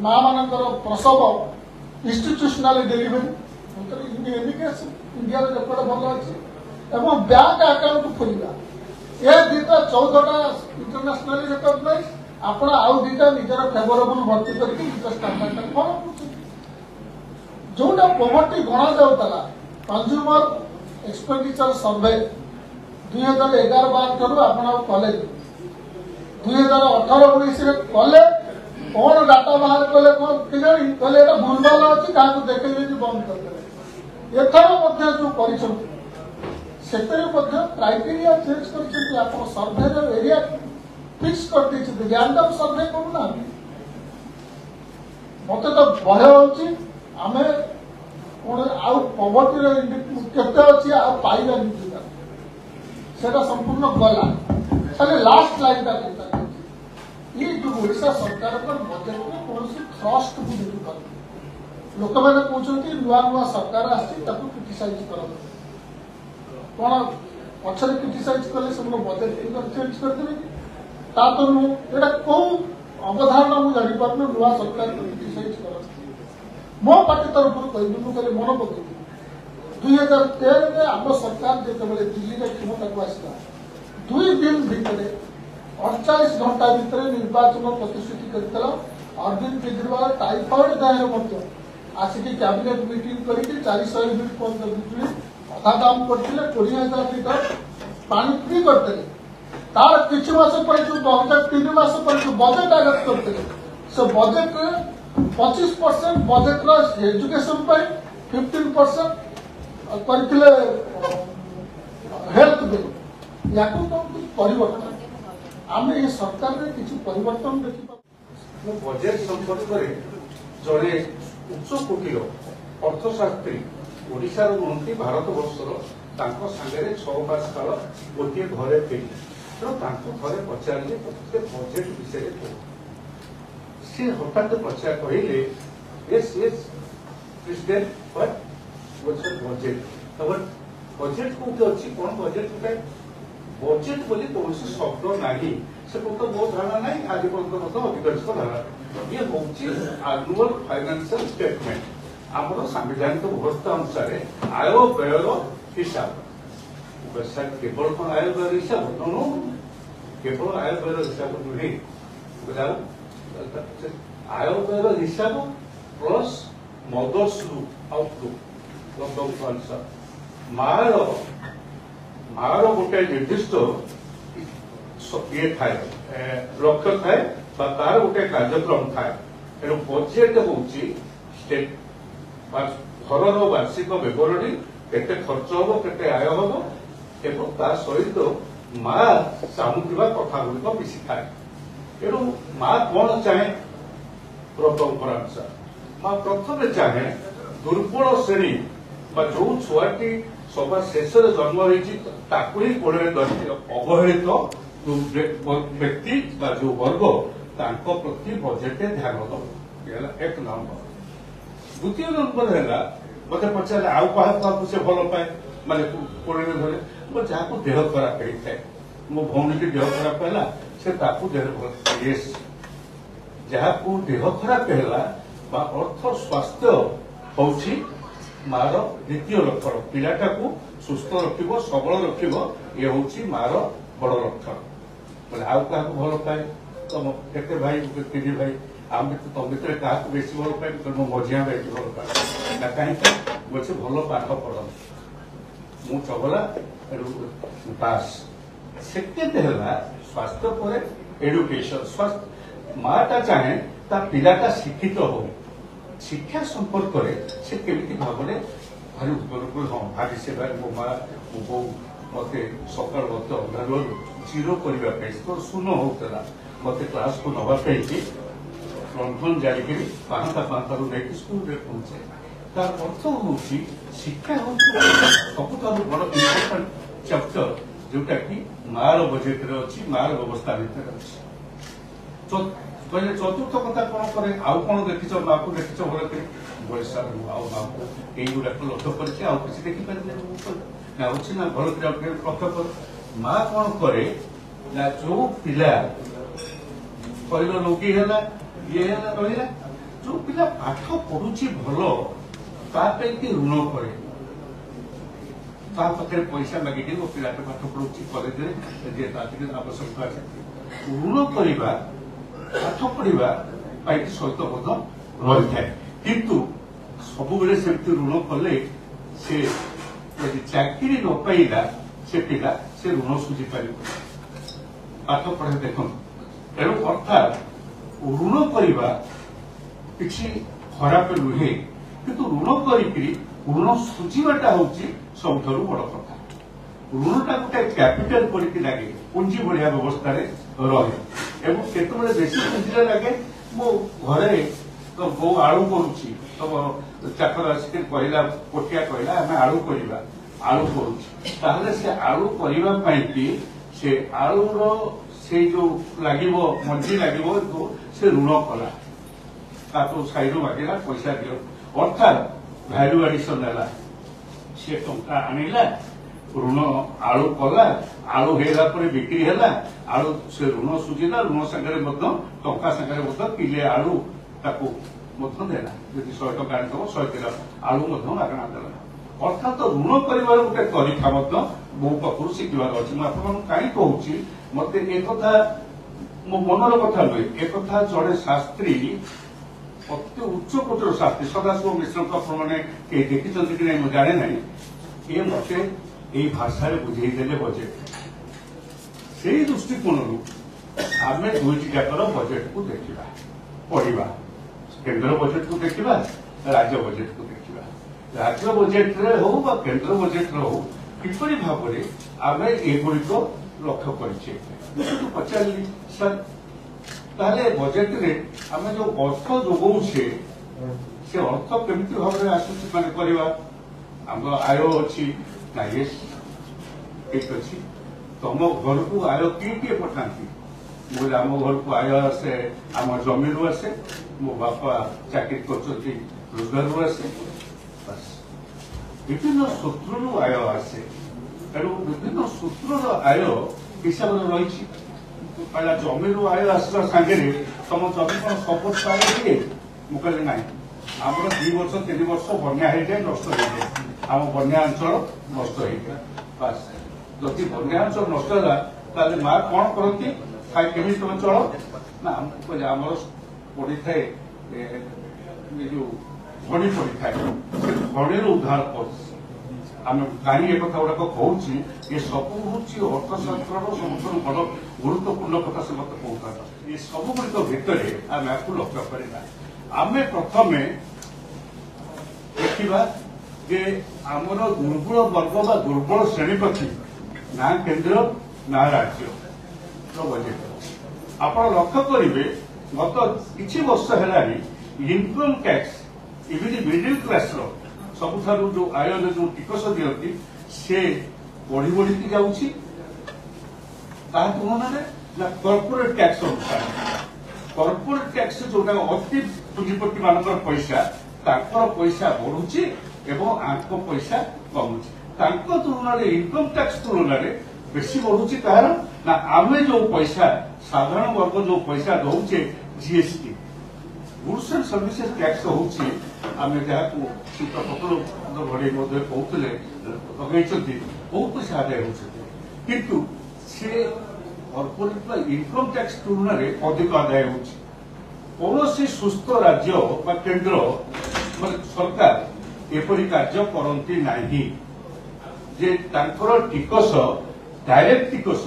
माँ मान प्रसव इंस्टीट्यूशनल डेलीवरी इंडिया रेकर्ड भल अच्छी एवं बैंक अकाउंट खोलिया ये दीटा 14टा इंटरनेशनली रिकॉग्नाइज आपण आउ दीटा निजर फेवरेबल भर्ती करके निज स्टैंडर्ड फॉलो कर जोटा पॉवर्टी गणा जाऊला कंज्यूमर एक्सपेंडिचर सर्वे 2011-12 ठारू आपण कले 2018-19 कले कौन डाटा बाहर कले कौन केजानी कले एटा भूलभाल अच्छी क्या देखे बंद करदे एथर जो क्राइटेरिया चेंज कर सर्वे एरिया फिक्स कर रैंडम सर्वे करूना मत तो भय होची आमे कौन आउ पॉवर्टी केते अच्छी आ पाइबा सेटा संपूर्ण गला खाली लास्ट लाइन का कहता ये जो ओडिशा सरकार पर बजेट में कौन ट्रस्ट को देखि कर लोक मैंने कहते नुआ नुआ सरकार क्रिटिसाइज कर कौन पछरे क्रिटिसाइज कले सब बजेट चेंज करदेवे ता तो नुह कौ अवधारणा मुझे जापार नुआ सरकार क्रिटिसाइज कर मो पार्टी तरफ कह मुझे मन पकड़ 2013 में आम सरकार जो दिल्ली में क्षमता को आसला 2 दिन भितर 48 घंटा भितर निर्वाचन प्रतिश्रुति करता ଅରବିନ୍ଦ କେଜରିୱାଲ ଟାଇଫଏଡ ଦେହରେ ମଧ୍ୟ ଆସିକି କ୍ୟାବିନେଟ ମିଟିଂ କରିକି 400 ୟୁନିଟ୍ ପର୍ଯ୍ୟନ୍ତ ବିଜୁଳି ଅଧା ଦାମ କରିଥିଲେ 20,000 ଲିଟର ପାଣି ଫ୍ରି କରିଥିଲେ। ତାର କିଛି ମାସ ପରେ ଯୋଉ 2003 ମାସ ପରେ ଯୋଉ ବଜେଟ୍ ଆଗତ କରିଥିଲେ ସେ ବଜେଟ୍ରେ 25% ବଜେଟ୍ର ଏଜୁକେସନ ପାଇଁ 15% କରିଥିଲେ ହେଲ୍ଥ ବିଲ୍। ୟାକୁ ତ ପରିବର୍ତ୍ତନ ଆମେ ଏ ସରକାରରେ କିଛି ପରିବର୍ତ୍ତନ ଦେଖିବା। ବଜେଟ୍ ସମ୍ପର୍କରେ ଜଣେ ଉଚ୍ଚ କୋଟିର ଅର୍ଥଶାସ୍ତ୍ରୀ ଓଡ଼ିଶାର ମନ୍ତ୍ରୀ ଭାରତବର୍ଷର ତାଙ୍କ ସାଙ୍ଗରେ 6 ମାସ କାଳ ଗୋଟିଏ ଘରେ ଥିଲେ। ତେଣୁ ତାଙ୍କୁ ଥରେ ପଚାରିଲେ ସେ ବଜେଟ୍ ବିଷୟରେ କୁହ। ସେ ହଠାତ୍ କହିଲେ yes ପ୍ରେସିଡେଣ୍ଟ ବଜେଟ୍ ବଜେଟ୍ କୋଉଠି ଅଛି କଣ ବଜେଟ୍ ଗୋଟାଏ ବଜେଟ୍ ବୋଲି କୌଣସି ଶବ୍ଦ ନାହିଁ ସେ ତ ମୋ ଧାରଣା ନାହିଁ ଆଜି ପର୍ଯ୍ୟନ୍ତ ମଧ୍ୟ ଅଧିକାରୀଙ୍କ ଧାରଣା ଇଏ ହଉଛି ଆନୁଆଲ ଫାଇନାନ୍ସିଆଲ ଷ୍ଟେଟମେଣ୍ଟ ଆମର ସାମ୍ବିଧାନିକ ବ୍ୟବସ୍ଥା ଅନୁସାରେ ଆୟ ବ୍ୟୟର ହିସାବ କେବଳ କଣ ଆୟ ବ୍ୟୟର ହିସାବ କେବଳ ଆୟ ବ୍ୟୟର ହିସାବ ନୁହେଁ ଆୟ ବ୍ୟୟର ହିସାବ ପ୍ଲସ୍ ମଦର୍ସ ଆଉଟଲୁକ୍ ଅନୁସାର ମାର ଗୋଟେ ନିର୍ଦ୍ଦିଷ୍ଟ ଇଏ ଥାଏ ଲକ୍ଷ୍ୟ ଥାଏ ବା ତାର ଗୋଟେ କାର୍ଯ୍ୟକ୍ରମ ଥାଏ। ତେଣୁ ବଜେଟ୍ ହଉଛି ଘରର ବାର୍ଷିକ ବିବରଣୀ କେତେ ଖର୍ଚ୍ଚ ହବ କେତେ ଆୟ ହବ ଏବଂ ତା ସହିତ ମା ଚାହୁଁଥିବା କଥା ଗୁଡ଼ିକ ମିଶିଥାଏ। ତେଣୁ ମା କଣ ଚାହେଁ ପରମ୍ପରା ଅନୁସାର ମା ପ୍ରଥମେ ଚାହେଁ ଦୁର୍ବଳ ଶ୍ରେଣୀ ବା ଯୋଉ ଛୁଆଟି ସଭା ଶେଷରେ ଜନ୍ମ ହେଇଛି ତାକୁ ହିଁ କୋଳରେ ଧରିଛି ଅବହେଳିତ ବ୍ୟକ୍ତି ବା ଯୋଉ ବର୍ଗ ତାଙ୍କ ପ୍ରତି ବଜେଟରେ ଧ୍ୟାନ ଦବ ହେଲା 1 ନମ୍ବର। ଦ୍ୱିତୀୟ ନମ୍ବର ହେଲା ମତେ ପଚାରିଲେ ଆଉ କାହାକୁ ସେ ଭଲ ପାଏ ମାନେ କୋଳରେ ଧରେ ଯାହାକୁ ଦେହ ଖରାପ ହେଇଥାଏ ମୋ ଭଉଣୀଟି ଦେହ ଖରାପ ହେଲା ସେ ତାକୁ ଦେହ ଭଲ ଯାହାକୁ ଦେହ ଖରାପ ହେଲା ବା ଅର୍ଥ ସ୍ୱାସ୍ଥ୍ୟ ହଉଛି ମାର ଦ୍ୱିତୀୟ ଲକ୍ଷଣ ପିଲାଟାକୁ ସୁସ୍ଥ ରଖିବ ସବଳ ରଖିବ ଇଏ ହଉଛି ମାର ବଡ ଲକ୍ଷଣ। ବୋଲେ ଆଉ କାହାକୁ ଭଲ ପାଏ ତମ କେତେ ଭାଇ 3 ଭାଇ ଆମେ ତମ ଭିତରେ କାହାକୁ ବେଶୀ ଭଲ ପାଏ ମୋ ମଝିଆ ଭାଇକି ଭଲ ପାଏ ନା କାହିଁକି ବলছে ଭଲ ପାଠ ପଢନ୍ତି ମୁଁ ଚଗଲା ପାସ୍। ସେକେଣ୍ଡ ହେଲା ସ୍ୱାସ୍ଥ୍ୟ ପରେ ଏଡୁକେସନ ମାଟା ଚାହେଁ ତା ପିଲାଟା ଶିକ୍ଷିତ ହଉ ଶିକ୍ଷା ସମ୍ପର୍କରେ ସେ କେମିତି ଭାବରେ ଭାରି ଭାରି ସେ ମୋ ମା ମୋ ବୋଉ ମତେ ସକାଳୁ ମତେ ଅନ୍ଧାରୁ ଜିରୋ କରିବା ପାଇଁ ଶୂନ ହଉଥିଲା ମତେ କ୍ଲାସକୁ ନବା ପାଇଁ ଲଣ୍ଠନ ଯାଇକିରି 5ଟାରୁ ନେଇକି ସ୍କୁଲରେ ପହଞ୍ଚେ। ତାର ଅର୍ଥ ହଉଛି ଶିକ୍ଷା ହଉଛି ସବୁଠାରୁ ବଡ ଇମ୍ପୋର୍ଟାଣ୍ଟ ଚାପ୍ଟର ଯୋଉଟା କି ମାର ବଜେଟରେ ଅଛି ମାର ବ୍ୟବସ୍ଥା ଭିତରେ ଅଛି। କହିଲେ ଚତୁର୍ଥ କଥା କଣ କରେ ଆଉ କଣ ଦେଖିଛ ମାକୁ ଦେଖିଛ ଭଲ କରି ବୟସା ଆଉ ମାକୁ ଏଇଗୁଡାକ ଲକ୍ଷ୍ୟ କରିଛି ଆଉ କିଛି ଦେଖିପାରିଲେ ନା ଅଛି ନା ଭଲ କରି ଲକ୍ଷ୍ୟ କର। ମା କଣ କରେ ନା ଯୋଉ ପିଲା କହିଲ ରୋଗୀ ହେଲା ଇଏ ହେଲା ରହିଲା ଯୋଉ ପିଲା ପାଠ ପଢୁଛି ଭଲ ତା ପାଇଁ କି ଋଣ କରେ ତା ପାଖରେ ପଇସା ମାଗିକି ମୋ ପିଲାଟେ ପାଠ ପଢୁଛି କଲେଜରେ ଯେ ତା ଟିକେ ଆବଶ୍ୟକତା ଅଛି ଋଣ କରିବା ପାଠ ପଢିବା ପାଇଁ ସହିତ ମଧ୍ୟ ରହିଥାଏ। କିନ୍ତୁ ସବୁବେଳେ ସେମିତି ଋଣ କଲେ ସେ ଯଦି ଚାକିରି ନ ପାଇଲା ସେ ପିଲା ସେ ଋଣ ସୁଝି ପାରିବ ପାଠ ପଢା ଦେଖନ୍ତୁ। ତେଣୁ ଅର୍ଥାତ୍ ଋଣ କରିବା କିଛି ଖରାପ ନୁହେଁ କିନ୍ତୁ ଋଣ କରିକିରି ଋଣ ସୁଝିବାଟା ହଉଛି ସବୁଠାରୁ ବଡ କଥା। ଋଣଟା ଗୋଟେ କ୍ୟାପିଟାଲ କରିକି ଲାଗେ ପୁଞ୍ଜି ଭଳିଆ ବ୍ୟବସ୍ଥାରେ ରହେ ଏବଂ କେତେବେଳେ ବେଶୀ ପୁଞ୍ଜିରେ ଲାଗେ ମୋ ଘରେ ବୋଉ ଆଳୁ କରୁଛି ତମ ଚାକର ଆସିକି କହିଲା କୋଟିଆ କହିଲା ଆମେ ଆଳୁ କରିବା ଆଳୁ କରୁଛି ତାହେଲେ ସେ ଆଳୁ କରିବା ପାଇଁ କି ସେ ଆଳୁର ସେ ଯୋଉ ଲାଗିବ ମଞ୍ଜି ଲାଗିବ ସେ ଋଣ କଲା ତାକୁ ସାଇଡୁ ମାଗିଲା ପଇସା ଦିଅ ଅର୍ଥାତ୍ ଭ୍ୟାଲୁ ଆଡିସନ ହେଲା ସେ ଟଙ୍କା ଆଣିଲା ଋଣ ଆଳୁ କଲା ଆଳୁ ହେଇଗଲା ପରେ ବିକ୍ରି ହେଲା ଆଳୁ ସେ ଋଣ ସୁଝିଲା ଋଣ ସାଙ୍ଗରେ ମଧ୍ୟ ଟଙ୍କା ସାଙ୍ଗରେ ମଧ୍ୟ କିଲେ ଆଳୁ ତାକୁ ମଧ୍ୟ ଦେଲା ଯଦି 100 ଟଙ୍କା ଆଣିଥିବ 100 କିଲୋ ଆଳୁ ମଧ୍ୟ ମାଗଣା ଦେଲା। ଅର୍ଥାତ୍ ଋଣ କରିବାର ଗୋଟେ ତରିକା ମଧ୍ୟ ବହୁ ପାଖରୁ ଶିଖିବାର ଅଛି। ମୁଁ ଆପଣମାନଙ୍କୁ କାହିଁ କହୁଛି ମତେ ଏକଥା ମୋ ମନର କଥା ନୁହେଁ, ଏ କଥା ଜଣେ ଶାସ୍ତ୍ରୀ ଅତି ଉଚ୍ଚ କୋଟିର ଶାସ୍ତ୍ରୀ ସଦାଶିବ ମିଶ୍ରଙ୍କ ଆପଣମାନେ କେହି ଦେଖିଛନ୍ତି କି ନାହିଁ ମୁଁ ଜାଣେ ନାହିଁ, ଏ ମତେ ଏଇ ଭାଷାରେ ବୁଝେଇଦେଲେ ବଜେଟ୍। ସେଇ ଦୃଷ୍ଟିକୋଣରୁ ଆମେ ଦୁଇଟି ଯାକର ବଜେଟକୁ ଦେଖିବା, ପଢିବା, କେନ୍ଦ୍ର ବଜେଟକୁ ଦେଖିବା, ରାଜ୍ୟ ବଜେଟକୁ ଦେଖିବା। ରାଜ୍ୟ ବଜେଟରେ ହଉ ବା କେନ୍ଦ୍ର ବଜେଟରେ ହଉ କିପରି ଭାବରେ ଆମେ ଏଗୁଡିକ ଲକ୍ଷ୍ୟ କରିଛେ। ମୁଁ ପଚାରିଲି ସାର୍ ତାହେଲେ ବଜେଟରେ ଆମେ ଯୋଉ ଅର୍ଥ ଯୋଗଉଛେ ସେ ଅର୍ଥ କେମିତି ଭାବରେ ଆସୁଛି ମାନେ କରିବା। ଆମର ଆୟ ଅଛି ନା, ୟେସ୍ ଠିକ ଅଛି। ତମ ଘରକୁ ଆୟ କିଏ କିଏ ପଠାନ୍ତି? ମୁଁ ଆମ ଘରକୁ ଆୟ ଆସେ ଆମ ଜମିରୁ ଆସେ, ମୋ ବାପା ଚାକିରି କରୁଛନ୍ତି ରୋଜଗାରରୁ ଆସେ, ବିଭିନ୍ନ ସୂତ୍ରରୁ ଆୟ ଆସେ। ତେଣୁ ବିଭିନ୍ନ ସୂତ୍ରର ଆୟ ହିସାବରେ ରହିଛି। କହିଲା ଜମିରୁ ଆୟ ଆସିବା ସାଙ୍ଗରେ ତମ ଜମି କଣ ସବୁ ଆୟ ଦିଏ? ମୁଁ କହିଲି ନାହିଁ, ଆମର 2 ବର୍ଷ 3 ବର୍ଷ ବନ୍ୟା ହେଇଯାଏ, ନଷ୍ଟ ହେଇଯାଏ, ଆମ ବନ୍ୟା ଅଞ୍ଚଳ ନଷ୍ଟ ହେଇଯାଏ। ବାସ୍ ଯଦି ବନ୍ୟା ଅଞ୍ଚଳ ନଷ୍ଟ ହେଲା ତାହେଲେ ମା କଣ କରନ୍ତି, ଖାଇ କେମିତି ତମେ ଚଳ ନା? କହିଲେ ଆମର ପଡିଥାଏ ଯୋଉ ଘଡି ପଡିଥାଏ, ସେ ଘଡିରୁ ଉଦ୍ଧାର କରୁଛି। ଆମେ କାହିଁ ଏ କଥା ଗୁଡାକ କହୁଛି, ଏ ସବୁ ହଉଛି ଅର୍ଥଶାସ୍ତ୍ରର ସବୁଠାରୁ ବଡ ଗୁରୁତ୍ୱପୂର୍ଣ୍ଣ କଥା ସେ ମତେ କହୁଥାନ୍ତି। ଏ ସବୁ ଗୁଡ଼ିକ ଭିତରେ ଆମେ ଆକୁ ଲକ୍ଷ୍ୟ କରିବା। ଆମେ ପ୍ରଥମେ ଦେଖିବା ଯେ ଆମର ଦୁର୍ବଳ ବର୍ଗ ବା ଦୁର୍ବଳ ଶ୍ରେଣୀ ପ୍ରତି ନା କେନ୍ଦ୍ର ନା ରାଜ୍ୟ ବଜେଟ। ଆପଣ ଲକ୍ଷ୍ୟ କରିବେ ଗତ କିଛି ବର୍ଷ ହେଲାଣି ଇନକମ ଟ୍ୟାକ୍ସ ଇଭିନ୍ ମିଡିଲ କ୍ଲାସର ସବୁଠାରୁ ଯୋଉ ଆୟରେ ଯୋଉ ଟିକସ ଦିଅନ୍ତି ସେ ବଢି ବଢିକି ଯାଉଛି। ତାହା ତୁଳନାରେ ନା କର୍ପୋରେଟ ଟ୍ୟାକ୍ସ ଅନୁସାରେ କର୍ପୋରେଟ ଟ୍ୟାକ୍ସ ଯୋଉଟା ଅତି ପୁଞ୍ଜିପତି ମାନଙ୍କର ପଇସା, ତାଙ୍କର ପଇସା ବଢୁଛି ଏବଂ ଆଙ୍କ ପଇସା କମୁଛି। ତାଙ୍କ ତୁଳନାରେ ଇନକମ ଟ୍ୟାକ୍ସ ତୁଳନାରେ ବେଶୀ ବଢୁଛି। କାରଣ ନା ଆମେ ଯୋଉ ପଇସା ସାଧାରଣ ବର୍ଗ ଯୋଉ ପଇସା ଦଉଛେ GST goods and services tax ହଉଛି, ଆମେ ଯାହାକୁ ଘଡେଇ ମଧ୍ୟ କହୁଥିଲେ ଲଗେଇଛନ୍ତି, ବହୁତ ପଇସା ଆଦାୟ ହେଉଛନ୍ତି। କିନ୍ତୁ ସେ କର୍ପୋରେଟ ବା ଇନକମ ଟ୍ୟାକ୍ସ ତୁଳନାରେ ଅଧିକ ଆଦାୟ ହେଉଛି। କୌଣସି ସୁସ୍ଥ ରାଜ୍ୟ ବା କେନ୍ଦ୍ର ମାନେ ସରକାର ଏପରି କାର୍ଯ୍ୟ କରନ୍ତି ନାହିଁ ଯେ ତାଙ୍କର ଟିକସ ଡାଇରେକ୍ଟ ଟିକସ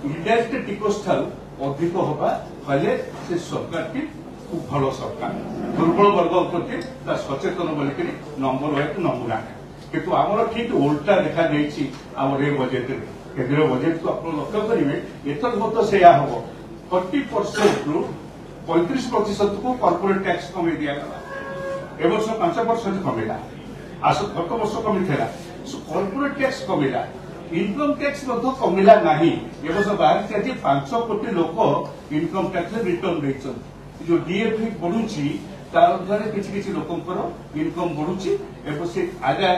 ଇନଡାଇରେକ୍ଟ ଟିକସ ଠାରୁ ଅଧିକ ହେବା କହିଲେ ସେ ସରକାରଟି খুব ভালো সরকার। দুর্বল বর্গ প্রতি তার সচেতন বলিকি নম্বর 1 নমুনা। কিন্তু আমার ঠিক উল্টা দেখা যাইছি আমার এই বজেটে। কেন্দ্রীয় বজেটକୁ ଆପଣ ଲକ୍ଷ୍ୟ କରିବେ ଏଥର ମଧ୍ୟ ସେଇଆ ହବ। 40%ରୁ 35%କୁ କର୍ପୋରେଟ ଟ୍ୟାକ୍ସ କମେଇ ଦିଆଗଲା। ଏ ବର୍ଷ 5% କମେଇଲା, ଗତ ବର୍ଷ କମିଥିଲା। କର୍ପୋରେଟ ଟ୍ୟାକ୍ସ କମିଲା, ଇନକମ ଟ୍ୟାକ୍ସ ମଧ୍ୟ କମିଲା ନାହିଁ। ଏ ବର୍ଷ ବାହାରିଛି ଆଜି 5 କୋଟି ଲୋକ ଇନକମ ଟ୍ୟାକ୍ସରେ ରିଟର୍ନ ଦେଇଛନ୍ତି। जो डीएफी बढ़ुची तार किसी किसी लोकंकर इनकम बढ़ुची एवं से आगे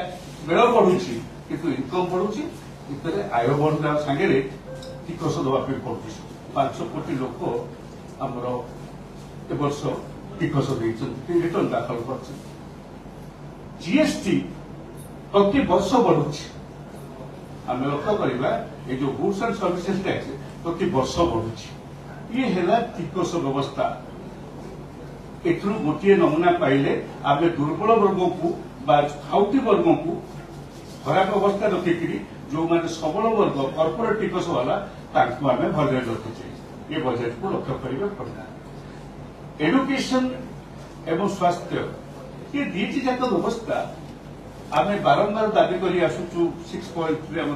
बेल बढ़ुची किंतु इनकम बढ़ुची इतने आय बढ़ा सांगे टिकस देवाई पड़ुଛି। 5 कोटी लोक आमर ए वर्ष टिकस रिटर्न दाखल कर। जीएसटी प्रति वर्ष बढ़ुची। आम लक्ष्य करवा ये जो गुड्स एंड सर्विसेज टैक्स प्रति वर्ष बढ़ुची। ये है टिकस व्यवस्था। एथरू गोटे नमूना पाइले आम दुर्बल वर्ग को खाउटी वर्ग को खराब अवस्था रखिक जो मैंने सबल वर्ग कॉर्पोरेट टिकस वाला आम भले रखीचे। ये बजेट को लक्ष्य करने पड़ता। एडुकेशन एवं स्वास्थ्य ये दीटी जाक व्यवस्था आम बारंबार दाबी कर आसुचु। 6.3 आम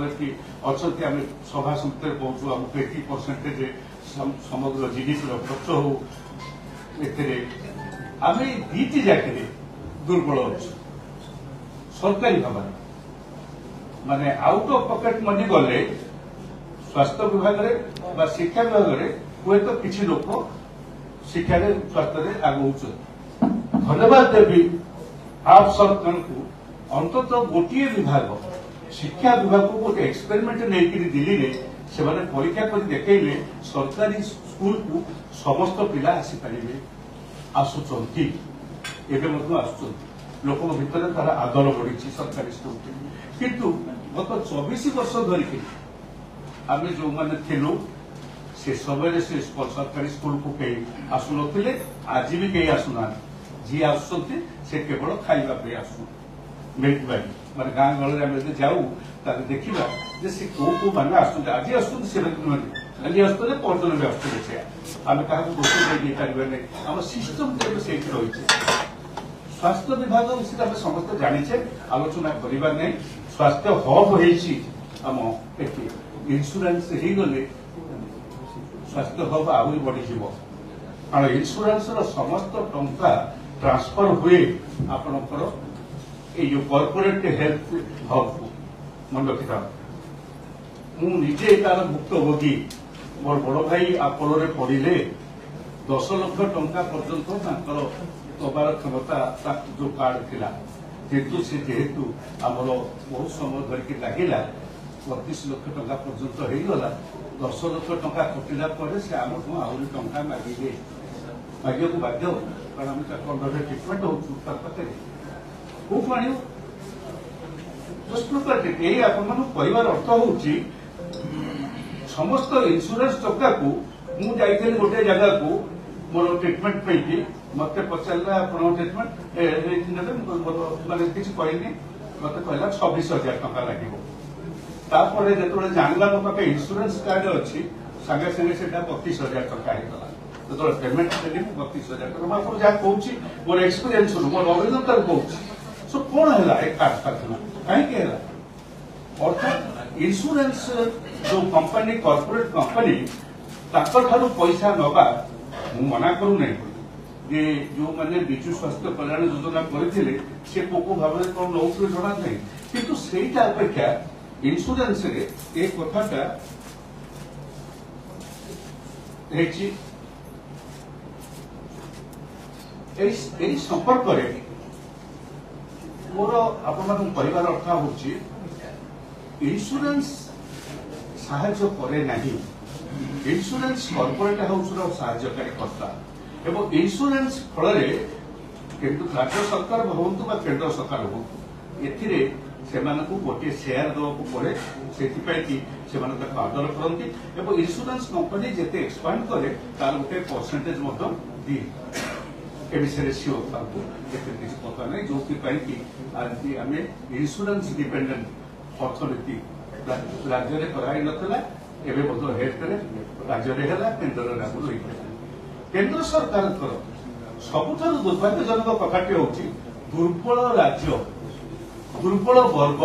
अच्छा आम सभा समिति कहूँ आम 80% समग्र जीडीपी खर्च हो आम दीटी जाके दुर्बल अच्छे सरकारी भाव माने आउट ऑफ पॉकेट मनी गले स्वास्थ्य विभाग में शिक्षा विभाग में हुए तो किसी लोक शिक्षा स्वास्थ्य आगू। धन्यवाद देवी आप सरकार को अंतत गोटे विभाग शिक्षा विभाग को गोटे एक्सपेरिमेंट नहीं दिल्ली में से परीक्षा कर देखले सरकारी स्कूल को समस्त पिला आसीपारे आसुंच लोक भीतर तार आदर बढ़ी सरकारी स्कूल किंतु गत 24 वर्ष धरिकी आम जो मैंने थिलु से समय से सरकारी स्कूल को कई आसुन आज भी कई आसुना जी आसुंटे से केवल खाइबा पे आसु मिल्क बाई माने गाँ गहले आम जाऊ देखा से कौ मैंने आसुँच आज आसुँच से खाली आसुले पर्यटन भी आसुले से आम क्या दोष नहीं पारे आम सिस्टम से रही स्वास्थ्य विभाग विषय आम समस्त जाचे आलोचना करवा नहीं स्वास्थ्य हब होम इन्सुरांस हो गले स्वास्थ्य हब आहरी बढ़ी कारण इन्सुरांस समस्त टंका ट्रांसफर हुए आपणकर ये कॉर्पोरेट हेल्थ हब को मन रखी था मुझे तार भुक्तभोगी मोर बड़ भाई आपोलो रे पड़े 10 लाख टंका पर्यंत दबार क्षमता जो कार्ड थिला जेहेतु आमर बहुत समय धरिकी लगे 32 लाख टंका पर्यंत होगला 10 लाख टंका कटिला से आमको आहरी टंका मागे मागे को बाध्य कारण आम अंडर ट्रिटमेंट होते कौटू आण यही आपर अर्थ हूँ समस्त इन्सुरांस टंका को मुझे गोटे जगह को मोर ट्रिटमेंट पे मत पचारा आप ट्रिटमेंट मानते किसी कहनी मत कहला 26,000 टका लगे जो जानला मो पाखे इन्सुरांस कार्ड अच्छी सागे सागे से 32,000 टका होगा जो पेमेंट देली 32,000 टका मुझे जहाँ कहूँ मोर एक्सपीरियंस मोर अभिज्ञता कहूँ सो कौन है कार्ड प्रार्थना कहीं अर्थात इन्सुरांस जो कंपनी कॉर्पोरेट कंपनी ठारू पैसा नवा मु मना करू नहीं जे जो मैंने विजु स्वास्थ्य कल्याण योजना करथिले से को भाव में कौन नौ जना नहीं किंतु सेटा अपेक्षा इन्सुरांस रे एक कथाटा संपर्क में मोर आपण कहबार अर्थ हूँ इन्सुरांस साहाय्य करे नहीं इन्सुरांस कॉर्पोरेट हाउस साहाय्यकारी कर्ता एवं इन्सुरांस फल राज्य सरकार हूँ केंद्र सरकार हूँ ए गोटे शेयर देवाक पड़े से आदर करती इन्सुरांस कंपनी जिते एक्सपांड करे तार गोटे परसेंटेज दिए विषय सियोर किसी पता नहीं जो आज आम इन्सुरांस डिपेंडेंट अर्थनीति राज्य में कराई नाला एवं हेल्थ राज्य में केन्द्र लागू केन्द्र सरकार सबुठ दुर्भाग्यजनक कथाटी हूँ दुर्बल राज्य दुर्बल वर्ग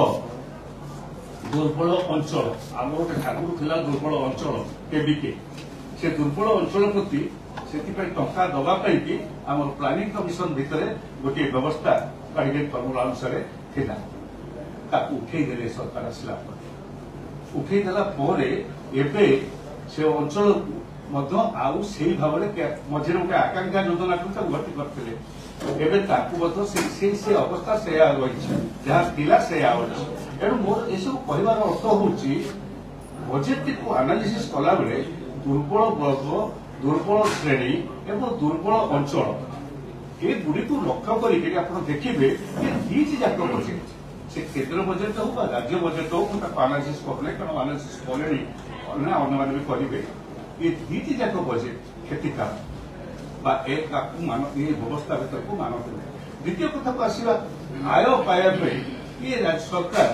दुर्बल अंचल आम गोटे ठाकुर था दुर्बल अंचल केबिके से दुर्बल अंचल प्रति से टंका दवाई आम प्लानिंग कमिशन भितर गोटे व्यवस्था कैबिनेट फर्मुला अनुसार थिला उठेदेले सरकार आसला उठेदेला एबे से अंचल आउ से भाव मझे गोटे आकांक्षा योजना को भर्ती करते से अवस्था से रही जहाँ थिला से तेणु मोर यू कहबार अर्थ हूँ बजेट को आनालिसिस कला बेले दुर्बल वर्ग दुर्बल श्रेणी एवं दुर्बल अंचल ये गुड़ी को लक्ष्य कर देखिए दीज जाक बजेट से केन्द्र बजेट हो राज्य बजेट हो आनालिसिस करना कारण आनालिसिस कले अन्य भी करेंगे ये दीटी जाक बजेट क्षतिकार ये व्यवस्था भर को मानते द्वितीय कथा को आसवा आय पाइबा ये राज्य सरकार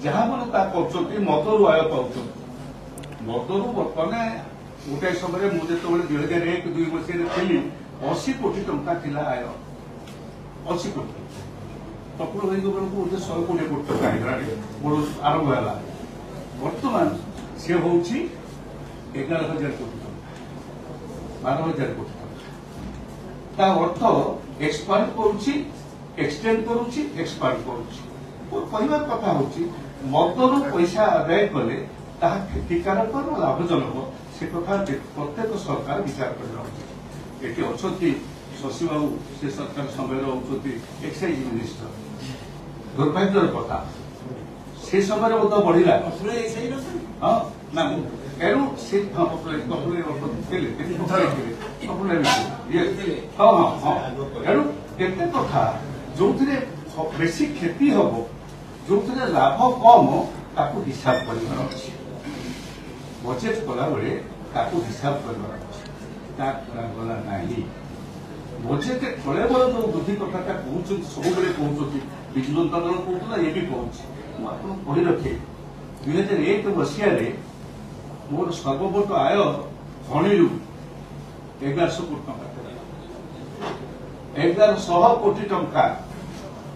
जहाँ मन कर मदरू आय पाँच मदरू बर्तमान गोटे समय मुझे 2001-2 मसीह थी 80 कोटी टंका थिला आय 80 कोटी सफल हो बेलू 100 कोटी टंका आरंभ है बर्तमान सी हूँ 11,000 कोटी टंका 12,000 कोटी टंका अर्थ एक्सपांड करुच्ची एक्सटेंड करुच्ची एक्सपांड करुच्ची कहबार कथा हूँ मदरू पैसा आदाय कले क्षतिकारक लाभजनक से कथा प्रत्येक सरकार विचार कर ये अच्छा शशि बाबू से सरकार समय होती एक्साइज मिनिस्टर दुर्भाग्यर कथा से समय बोध बढ़ला हाँ ना तेणु से हाँ तेणु केते कथा जो बेसी क्षति हम जो लाभ कम ताकू हिसाब कर बजेट कला बेले ତାକୁ ହିସାବ କରିବାର ଅଛି। ତା କରାଗଲା ନାହିଁ। ବଜେଟ୍ ତଳେ ବଳ ଯୋଉ ବୃଦ୍ଧି କଥାଟା କହୁଛନ୍ତି ସବୁବେଳେ କହୁଛନ୍ତି, ବିଜୁ ଜନତା ଦଳ କହୁଥିଲା, ଏ ବି କହୁଛି। ମୁଁ ଆପଣଙ୍କୁ କହି ରଖେ 2001 ମସିହାରେ ମୋର ସର୍ବମୋଟ ଆୟ ଖଣିରୁ 1100 କୋଟି ଟଙ୍କା ଥିଲା। 1100 କୋଟି ଟଙ୍କା।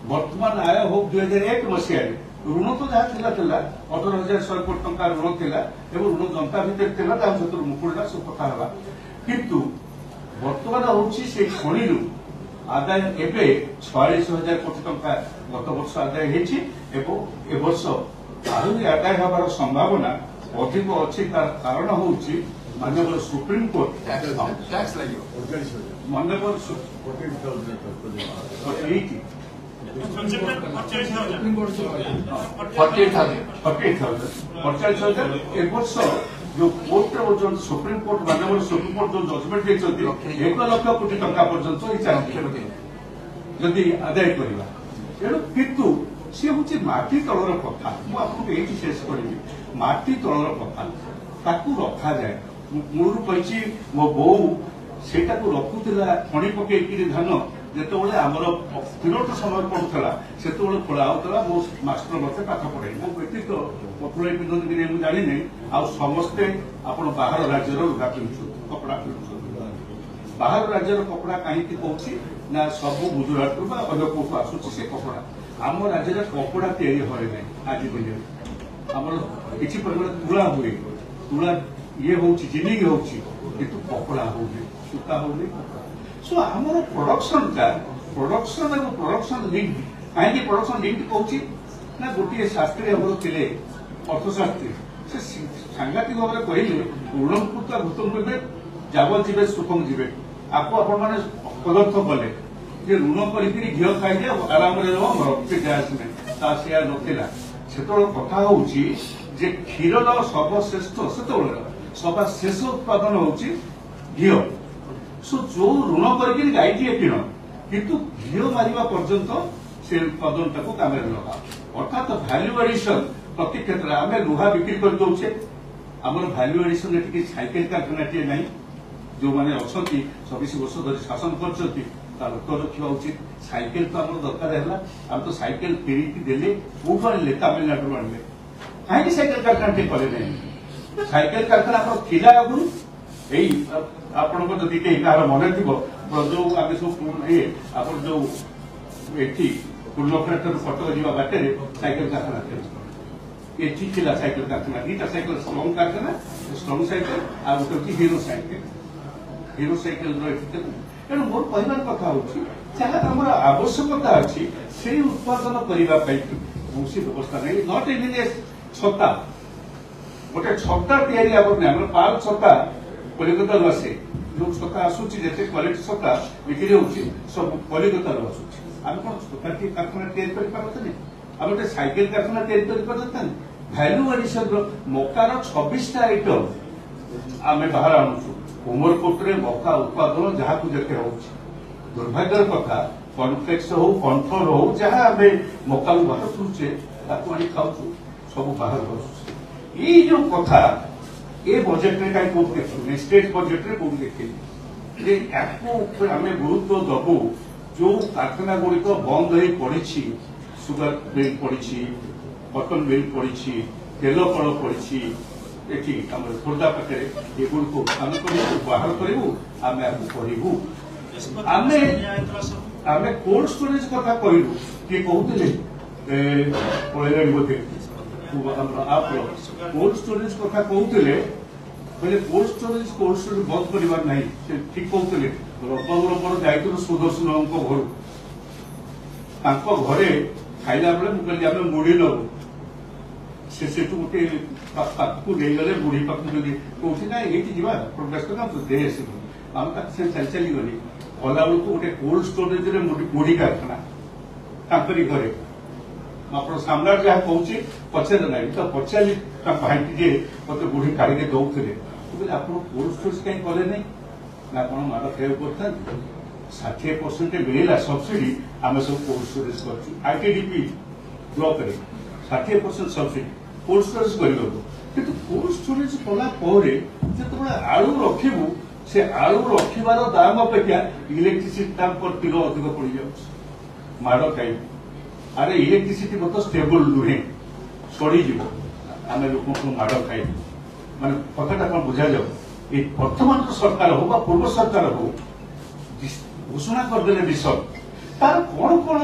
ବର୍ତ୍ତମାନ ଆୟ ହଉ 2001 ମସିହାରେ ଋଣ ତ ଯାହା ଥିଲା 18,100 କୋଟି ଟଙ୍କା ଋଣ ଥିଲା ଏବଂ ଋଣ ଜନତା ଭିତରେ ଥିଲା, ତା ସେଥିରୁ ମୁକୁଳିଲା ସବୁ କଥା ହେଲା। କିନ୍ତୁ ବର୍ତ୍ତମାନ ହଉଛି ସେଇ ଖଣିରୁ ଆଦାୟ ଏବେ 46,000 କୋଟି ଟଙ୍କା ଗତ ବର୍ଷ ଆଦାୟ ହେଇଛି ଏବଂ ଏ ବର୍ଷ ଆହୁରି ଆଦାୟ ହେବାର ସମ୍ଭାବନା ଅଧିକ ଅଛି। ତାର କାରଣ ହଉଛି ମାନ୍ୟବର ସୁପ୍ରିମକୋର୍ଟ ମାନ୍ୟବର 48,000 ଏ ବର୍ଷ जो कोर्ट सुप्रीमकोर्ट मानव सुप्रीमकोर्ट जो जजमेंट देते 1 लाख कोटी टंका पर्यंत जदि आदाय करवा तेणु किंतु सी हूँ माटी तलर कथा मुझे ये शेष करी माटी तलर कथा ताकू रखा जाए मूल कही मो बो से रखुला खणी पकई धान जिते आमर तिनोट समय पड़ूला से खोला होता मो मास्टर मत पाठ पढ़े मो व्यतीत पटुलाई पिंधती मुझे जानी आ समस्ते आप बाहर राज्य लुगा पिंधु कपड़ा पिंधु बाहर राज्य कपड़ा कहीं कौन ना सब गुजरात अन्य कौट आसूँ से कपड़ा आम राज्य कपड़ा या आज दिन आम किसी परिमाण तुला हुए तुला ये हूँ जिनिंग हो कपड़ा हो सूता हो सो आमर प्रोडक्शन प्रोडक्शन लिंक कहीं प्रोडक्शन लिंक कौन ना गोटे शास्त्री आम थे अर्थशास्त्री से सांघातिक भाव में कहले ऋणकृत भूतम पे जाव जीवे सुखम जीवे आपको आपण मैंने पदार्थ कले ऋण कर घी खाई आराम से गैस में से नाला से कथा हूँ क्षीर सर्वश्रेष्ठ से सभा शेष उत्पादन हूँ घी सो जो ऋण कर गाई किण किंतु घी मारिबा पर्यंत से उत्पादन टाक काम लगा अर्थात भैल्यू एडिशन प्रति क्षेत्र में आम लुहा बिक्री कर दौचे आम भैल्यू एडिशन साइकेल कारखाना टे ना जो मैंने अच्छा 24 वर्ष धरी शासन कर लक्ष्य रखा उचित साइकेल तो आम दरकार है आम तो साइकेल फेरिकी देले कौट आने तमिलनाडु आने कहीं साइकेल कारखाना टे कले ना साइकेल कारखाना आप थिला आगु यही आपण जदि कहीं कह मन थी जो आम सब ये आप जो ये पूर्णखेड़ा कटक जावा बाटे साइकेल कारखाना ये साइकेल कारखाना 2टा साइकेल स्ट्रंग कारखाना स्ट्रंग साइकेल आ गोटे हीरो साइकेल तेणु मोर कहबार कथा हूँ जहाँ आम आवश्यकता अच्छी से उत्पादन करने कौन व्यवस्था नहीं नट इवन ए छता गोटे छता या पाल छता कलिकता आसे जो छता आसूची जिते क्वालिटी छता बिक्री होती सब कलिकता आसूची आम कौन छता कारखाना या आम गोटे साइकेल कारखाना या भैल्यू एडिशन मकार 26टा आइटम आम बाहर आणुचु उमरकोट मका उत्पादन जहाँ को जिते हो दुर्भाग्यर कथा कॉर्नफ्लेक्स हो कॉर्नफ्लोर हो जहाँ आम मका बाहर तुचे आनी खाऊ सब बाहर ये जो कथा ये बजेट में कहीं कौन देख स्टेट बजेट में कौन देखे आम गुरुत्व दबू जो कारखाना गुड़िक बंद हो पड़ी सुगर मिल पड़ी कटन मिल पड़ी तेल कल पड़ी खोर्धा पाखे ये गुड़ को आम बाहर करूँ आम करूँ आम कोल्ड स्टोरेज कथा कहलु किए कहते बोधे कोल्ड स्टोरेज कथा कहते कोल्ड स्टोरेज बंद कर ना ठीक कहते रत्नगर जाइलु सुदर्शन घर घरे खाइला बेले मुझे आम मुड़ी नबू से गोटे गले बुढ़ी पाक कौन ना ये प्रोग्रेस करना दे आम चली चली गली गला बेलू गोटे कोल्ड स्टोरेज मुढ़ी कारखाना घरे आप सामने जहाँ कहूँ पचारे ना तो पचारि भाई मत बुढ़ी काढ़ी दौले आप कोल्ड स्टोरेज कहीं कले ना ना आप माड़ खाया करता 60% मिलला सब्सिडी आम सब कोल्ड स्टोरेज कर ITDP block 60% subsidy cold storage कर କିନ୍ତୁ କୋଲ୍ଡ ଷ୍ଟୋରେଜ କଲା ପରେ ଯେତେବେଳେ ଆଳୁ ରଖିବୁ ସେ ଆଳୁ ରଖିବାର ଦାମ ଅପେକ୍ଷା ଇଲେକ୍ଟ୍ରିସିଟି ଦାମ ପ୍ରତିକ ଅଧିକ ପଡ଼ିଯାଉଛି ମାଡ଼ ଖାଇବୁ। ଆରେ ଇଲେକ୍ଟ୍ରିସିଟି ମଧ୍ୟ ଷ୍ଟେବଲ ନୁହେଁ, ସରିଯିବ, ଆମେ ଲୋକଙ୍କୁ ମାଡ଼ ଖାଇବୁ। ମାନେ କଥାଟା କଣ ବୁଝାଯାଉ? এই বর্তমানের সরকার হোক বা পূর্ব সরকার হোক ঘোষণা করদেলে মিশন তার কোন কোন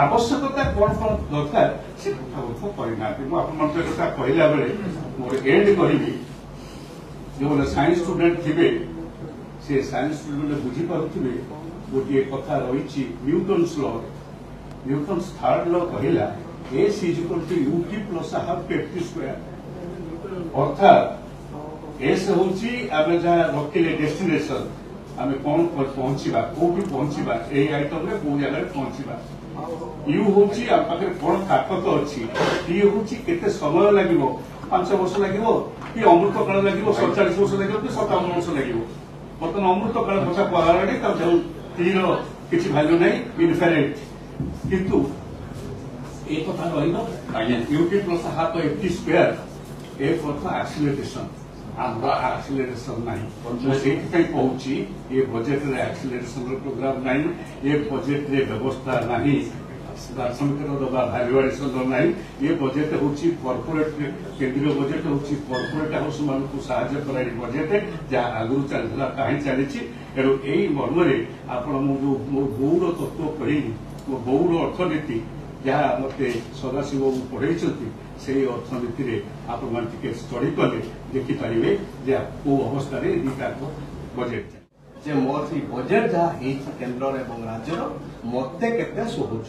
আবশ্যকতা কোন কোন দরকার সে কথা করেনা। ମୁଁ ଆପଣମାନଙ୍କ କଥା କହିଲା ବେଳେ ମୋର ଏଣ୍ଡ କରିବି, ଯେଉଁମାନେ ସାଇନ୍ସ ଷ୍ଟୁଡେଣ୍ଟ ଥିବେ ସେ ସାଇନ୍ସ ଷ୍ଟୁଡେଣ୍ଟ ବୁଝିପାରୁଥିବେ ଗୋଟିଏ କଥା ରହିଛି ନ୍ୟୁଟନ୍ସ ଲ। ନ୍ୟୁଟନ୍ସ ଥାର୍ଡ ଲ କହିଲା S = ut + ½ ft²। ଅର୍ଥାତ୍ एस हूँ आम जहाँ रखिले डेस्टिनेशन आम कौन पहुंचा कौटी पहुंचा आइटम कौ जगह पहुंचा। यू हूँ आम पाखे कौन ताकत अच्छी। टी हूँ केते समय लगे 5 वर्ष लगे कि अमृत काल लगे 47 वर्ष लगे कि 57 वर्ष लगे। बर्तमान अमृत काल पचा पड़े टीर किसी भैल्यू ना इनफेरेंट किंतु एक कथा रहा यूटी + ½ ft²। एक अर्थ एक्सिलरेशन आमर एक्सिलरेशन नहीं। से कहूँ ये बजेट रे एक्सिलरेशन प्रोग्राम नहीं, ये बजेट रे व्यवस्था नहीं, श्रमिक दबा भैल्युएसन नहीं। ये बजेट हूँ कॉर्पोरेट केंद्रीय बजेट हूँ कॉर्पोरेट हाउस मान साहाଯ୍य कराई बजेट जहाँ आगु चलता कहीं चली। तेणु यही मर्म आप मो बौर तत्व कही मो बौर अर्थनीति जहाँ मत सदाशिव बाबू पढ़े से अर्थनीति आप स्टडी कले देखिपारे कौ अवस्था बजेट जे मोर से बजेट जहाँ केन्द्र एवं राज्य मत के शोभुच।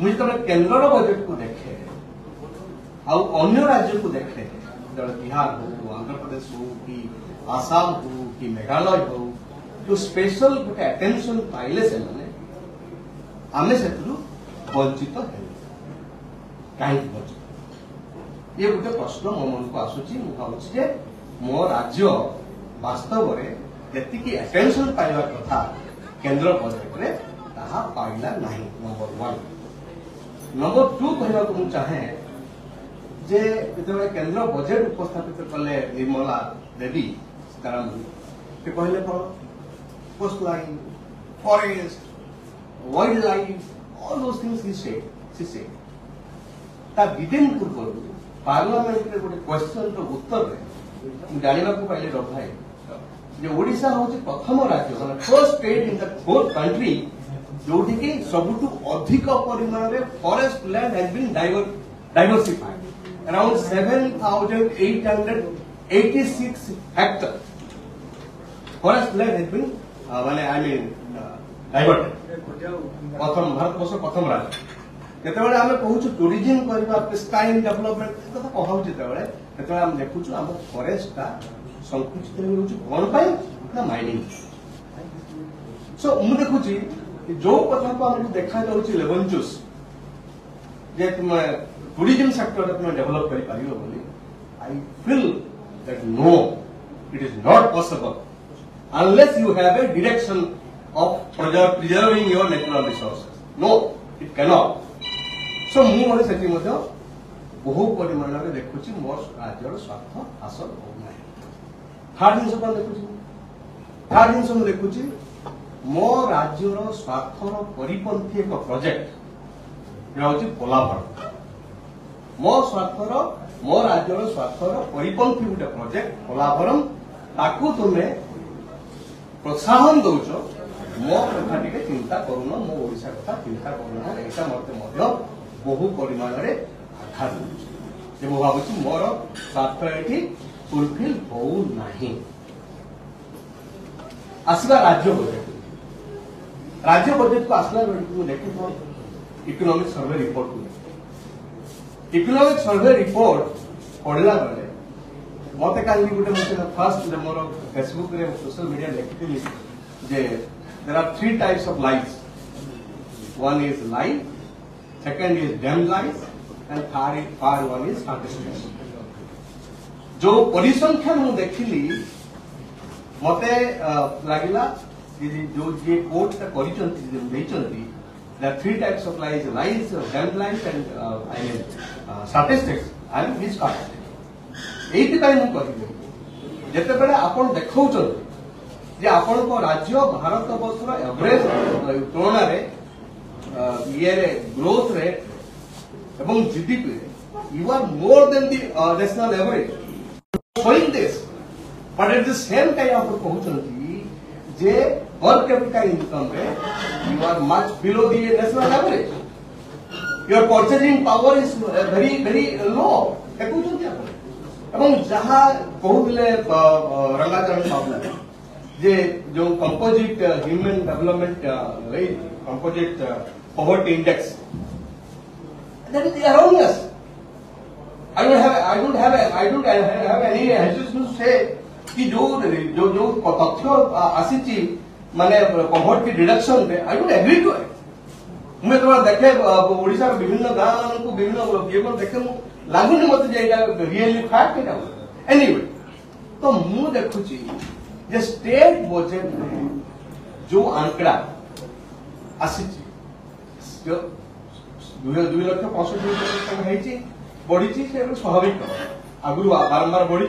मुझे केन्द्र बजेट को देखे अन्य राज्य को देखे बिहार हो आंध्र प्रदेश हो कि आसाम हो कि मेघालय हो जो स्पेशल गोटे अटेंशन पाइले से आम से वंचित कहीं वंचित ये गोटे प्रश्न मो मन को आसूची। मुझे मो राज्य वास्तव में जी अटेंशन पाइबा कथा केंद्र बजेट रे ताहा पाइला नहीं। नंबर 1। नंबर 2 कहना मुझे चाहे जे जो केंद्र बजेट उपस्थापित कले निर्मला देवी सीताराम से कहले coast line forest wildlife all those things he said ता विदिन पूर्व पार्लियामेंट रे गोटे क्वेश्चन रो उत्तर रे जानिबा को पाइले डॉ भाई जे ओडिशा होची प्रथम राज्य माने first state in the whole country जोठी की सबुटु अधिक परिमाण रे forest land has been diversified around 7886 hectare forest land has been माने आई मीन डाइवर्टेड। प्रथम भारत वर्ष प्रथम राज्य जेतेबेले आमे कहूछु टूरिज्म करबा प्रिस्टाइन डेवलपमेंट कथा कहू जेतेबेले जेतेबेले हम देखुछु हम फॉरेस्ट का संकुचित होउछु कोन पाई ना माइनिंग। सो मु देखुछि जो कथा को हमको देखा जाउछि लेवंचुस जे तुम टूरिज्म सेक्टर तुम डेवलप करि पारियो बोली I feel that no it is not possible unless you have a direction of preserving your natural resources. No, it cannot. So मुझे सेठी बहु परिमाण में देखुची मोर राज्यर स्वार्थ हासिल होना। थर्ड जिन देखुची थर्ड जिन देखुची मो राज्यर स्वार्थर परिपंथी एक प्रोजेक्ट हूँ पोलाभरम। मो राज्यर स्वार्थर परिपंथी गोटे प्रोजेक्ट पोलाभरम ताकू तुम्हें प्रोत्साहन दौच मो कथा टे चिंता करूम मो ओडिशा कथा चिंता करूम यहाँ मत बहु परिमाण में आघात मुझे भावुँ मोर स्वार्थ ये फुलफिल होना। आसवा राज्य बजेट को आसला बेलू देखी economic survey report economic survey report पढ़ला बेले मत कहीं गोटे मुझे फास्ट मोर फेसबुक रे सोशल मीडिया लिखी जे there are 3 types of lies. One is lie, second is damn lies, and third one is statistics. जो परिसंख्यान मु देखिली मते लागिला जो जे कोर्ट का परिचंती देचंती there are 3 types of lies, damn lies and I mean statistics and this statistics. এইଥିପାଇଁ ମୁଁ କହିବି ଯେତେବେଳେ ଆପଣ ଦେଖାଉଛନ୍ତି ଯେ ଆପଣଙ୍କ ରାଜ୍ୟ ଭାରତ ବର୍ଷର ଏଭରେଜ ତୁଳନାରେ ଇଏରେ ଗ୍ରୋଥ ରେଟ୍ ଏବଂ GDP ରେ you are more than the national average showing this but at the same time ଆପଣ କହୁଛନ୍ତି ଯେ per capita income ରେ you are much below the national average. Your purchasing power is very very low. ଦେଖୁଛନ୍ତି ଆପଣ ଏବଂ ଯାହା କହୁଥିଲେ ରଙ୍ଗାଚରଣ ସାହୁ ଯେ ଯୋଉ composite human development composite poverty index that is erroneous. I don't have any hesitation to say कि जो तथ्य आसी माने पॉवर्टी रिडक्शन रे I don't agree to it. मैं तो देखे ओडिसा विभिन्न गांव को विभिन्न जीवन देखे मु लागुनी मत जे एटा रियली फैक्ट एटा एनीवे तो मु देखुची जे स्टेट बजट में जो आंकड़ा आसी जो 2,65,000 बढ़ी स्वाभाविक आगुरी बारंबार बढ़ी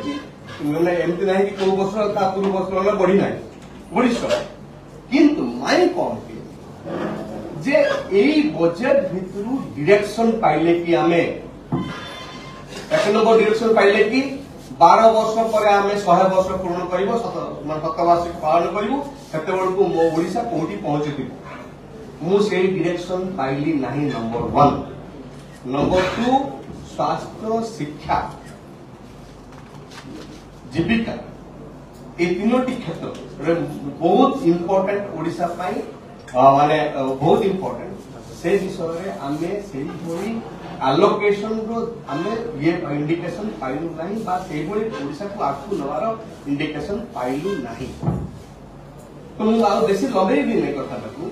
एमती ना कि कौ वर्ष पूर्व वर्ष बढ़ी ना बढ़ी किंतु माय पॉइंट जे एई बजेट भितरु डायरेक्शन पाइले कि आमे एक नंबर डायरेक्शन पाइले कि 12 वर्ष पर आमे 100 वर्ष पूर्ण करिवो शतवार्षिक पालन करिवो सेते बेलकु मो ओडिसा कोठी पहुंचितिबो मु से डायरेक्शन पाइली नहीं. नंबर 1 नंबर 2 स्वास्थ्य शिक्षा जीविका ये तीनोटी क्षेत्र बहुत इंपोर्टेंट ओडिशा पाई माने बहुत इंपोर्टेंट से विषय रे आमे सेही भली एलोकेशन रो आमे ये इंडिकेशन पाइलु नहीं बा सेही भली ओडिशा को आगु नवार इंडिकेशन पाइलु नहीं. तो मु आ बेसी लगे भी नहीं कथा ताकू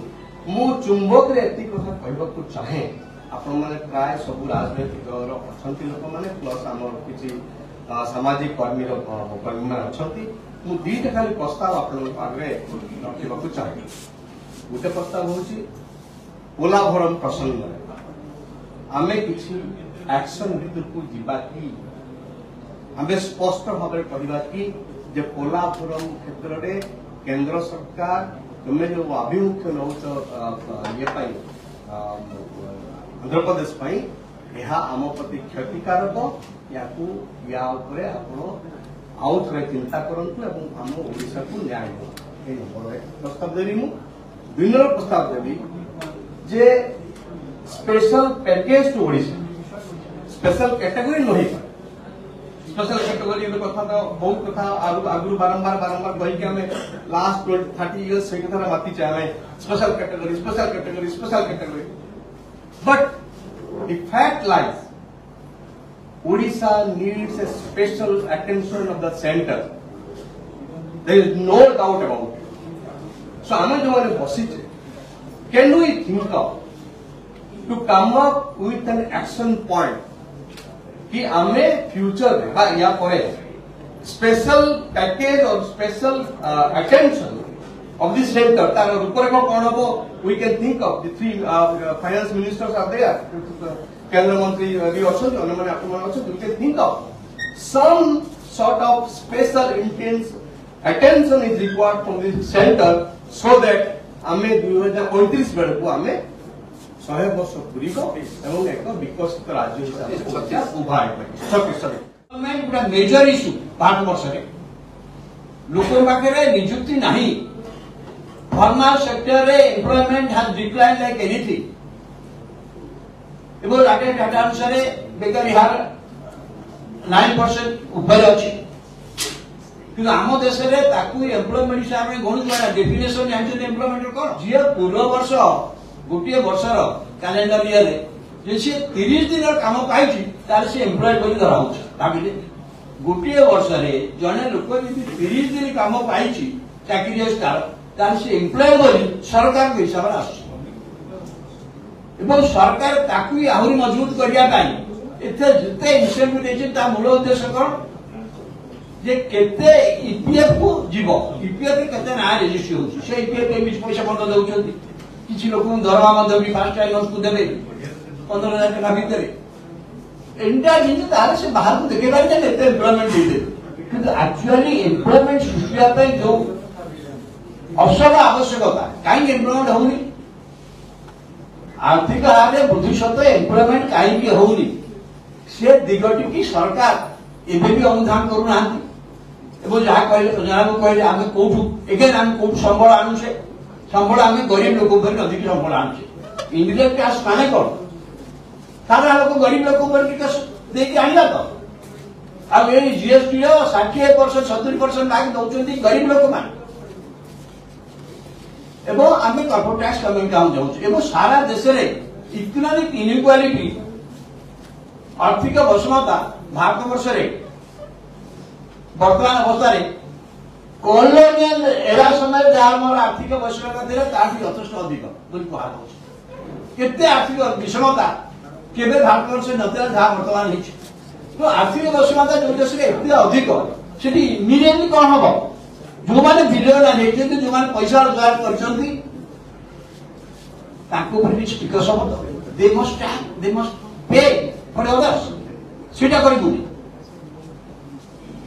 मु चुंबक रे एति कथा कहबा को चाहे आपण माने प्राय सब राजनीतिक अछंती लोक माने प्लस हमर किछि सामाजिक कर्मी अच्छा मु दीटा खाली प्रस्ताव आप आगे रखा चाहिए. गोटे प्रस्ताव हूँ पोलाभरम प्रसंग आम किसी एक्शन भीतर को जीवा कि आम स्पष्ट भाव कहवा कि पोलाभरम क्षेत्र में केंद्र सरकार तुम्हें जो आभिमुख्य नौ ये आंध्र प्रदेश यह आम प्रति क्षतिकारक या आउ थे चिंता करूँ आम ओडिशा को न्याय प्रस्ताव देवी मु 2 नंबर प्रस्ताव देवी जे special package to Odisha special category नहीं स्पेशल कैटेगरी कथा तो बहुत कथा आगु बारंबार कही कि लास्ट 30 इयर्स से कथा माती चाहे special category but the fact lies Odisha needs a special attention of the center. There is no doubt about it. So, आम जो मैंने बसीचे, can we think of to come up with an action point कि आमे future में या करे special package or special attention of this center. तार ऊपर को कौन हो? We can think of the 3 finance ministers are there. केंद्र मंत्री भी अच्छा we can think of some sort of special intense attention is required from this center so that आमे 2035 बेल को आमे 100 वर्ष पूरी को एवं एक विकसित राज्य हिसाब से उभार गोटे मेजर इश्यू भारत वर्ष रे लोक पाखे नियुक्ति नहीं फॉर्मल सेक्टर रे employment has decline like anything एवं लाटेस्ट डाटा अनुसार बेकारी हार 9% ऊपर अच्छी कि आम देश में एम्प्लॉयमेंट हिसाब से गणुत डेफिनेशन जानते एम्प्लॉयमेंट कौन जी पूर्व वर्ष गोटे वर्षर कैलेंडर ईयर जे सी 30 दिन काम पाई से एम्प्लॉयड बोली धरा भाविले गोटे वर्ष जड़े लोक 30 दिन काम पाई चाकरी से एम्प्लॉय बोली सरकार हिसाब से आस सरकार ताकू आहरी मजबूत करने जिते इनसेंटिव मूल उद्देश्य कौन जे केते ईपीएफ को जीव ईपीएफ केते ना रेजिस्ट्री होची से ईपीएफ के बीच पैसा बंद दउछंती किछि लोक दरमा भी फास्ट टाइम को देबे 15,000 टका भीतर इंडिया जिन तार से बाहर को देखे पारे एते एम्प्लॉयमेंट दे किंतु एक्चुअली एम्प्लॉयमेंट सृष्टि जो अवसर आवश्यकता कहीं एम्प्लॉयमेंट होनी आर्थिक हारे वृद्धि सत्वे एम्प्लॉयमेंट कहीं होनी से दिगटी की सरकार एबे भी अनुधान करूना जहाँ कहले आम कौटू एगेन आम कौटू संबल आणुचे संबल आम गरीब लोक अधिक संबल आणुचे इंडिरेक्ट टैक्स माने कौन साधारण लोक गरीब लोक टिकस देकी आनिला तो अब ये जीएसटी 60% 70% लाग दउचंती गरीब लोक मान एवं आम कॉर्पोरेट टैक्स कम्युनिटी हम जाऊँ एवं सारा देश में इकोनॉमिक इनइक्वालिटी आर्थिक विषमता भारत वर्ष बर्तमान अवस्था कॉलोनियल एरा समय जहाँ आर्थिक विषमता थी यथेष अधिक बोली कहते आर्थिक विषमता केवे भारत वर्ष नथिला जहाँ बर्तमान तो आर्थिक विषमता जो देश में एत अधिक से इमिडिएटली कौन हम जो मैंने बिलियनर होती जो मैंने पैसा रोजगार करछंती ताको पर किछ टिकस हम they must pay for others सेटा करिबुनी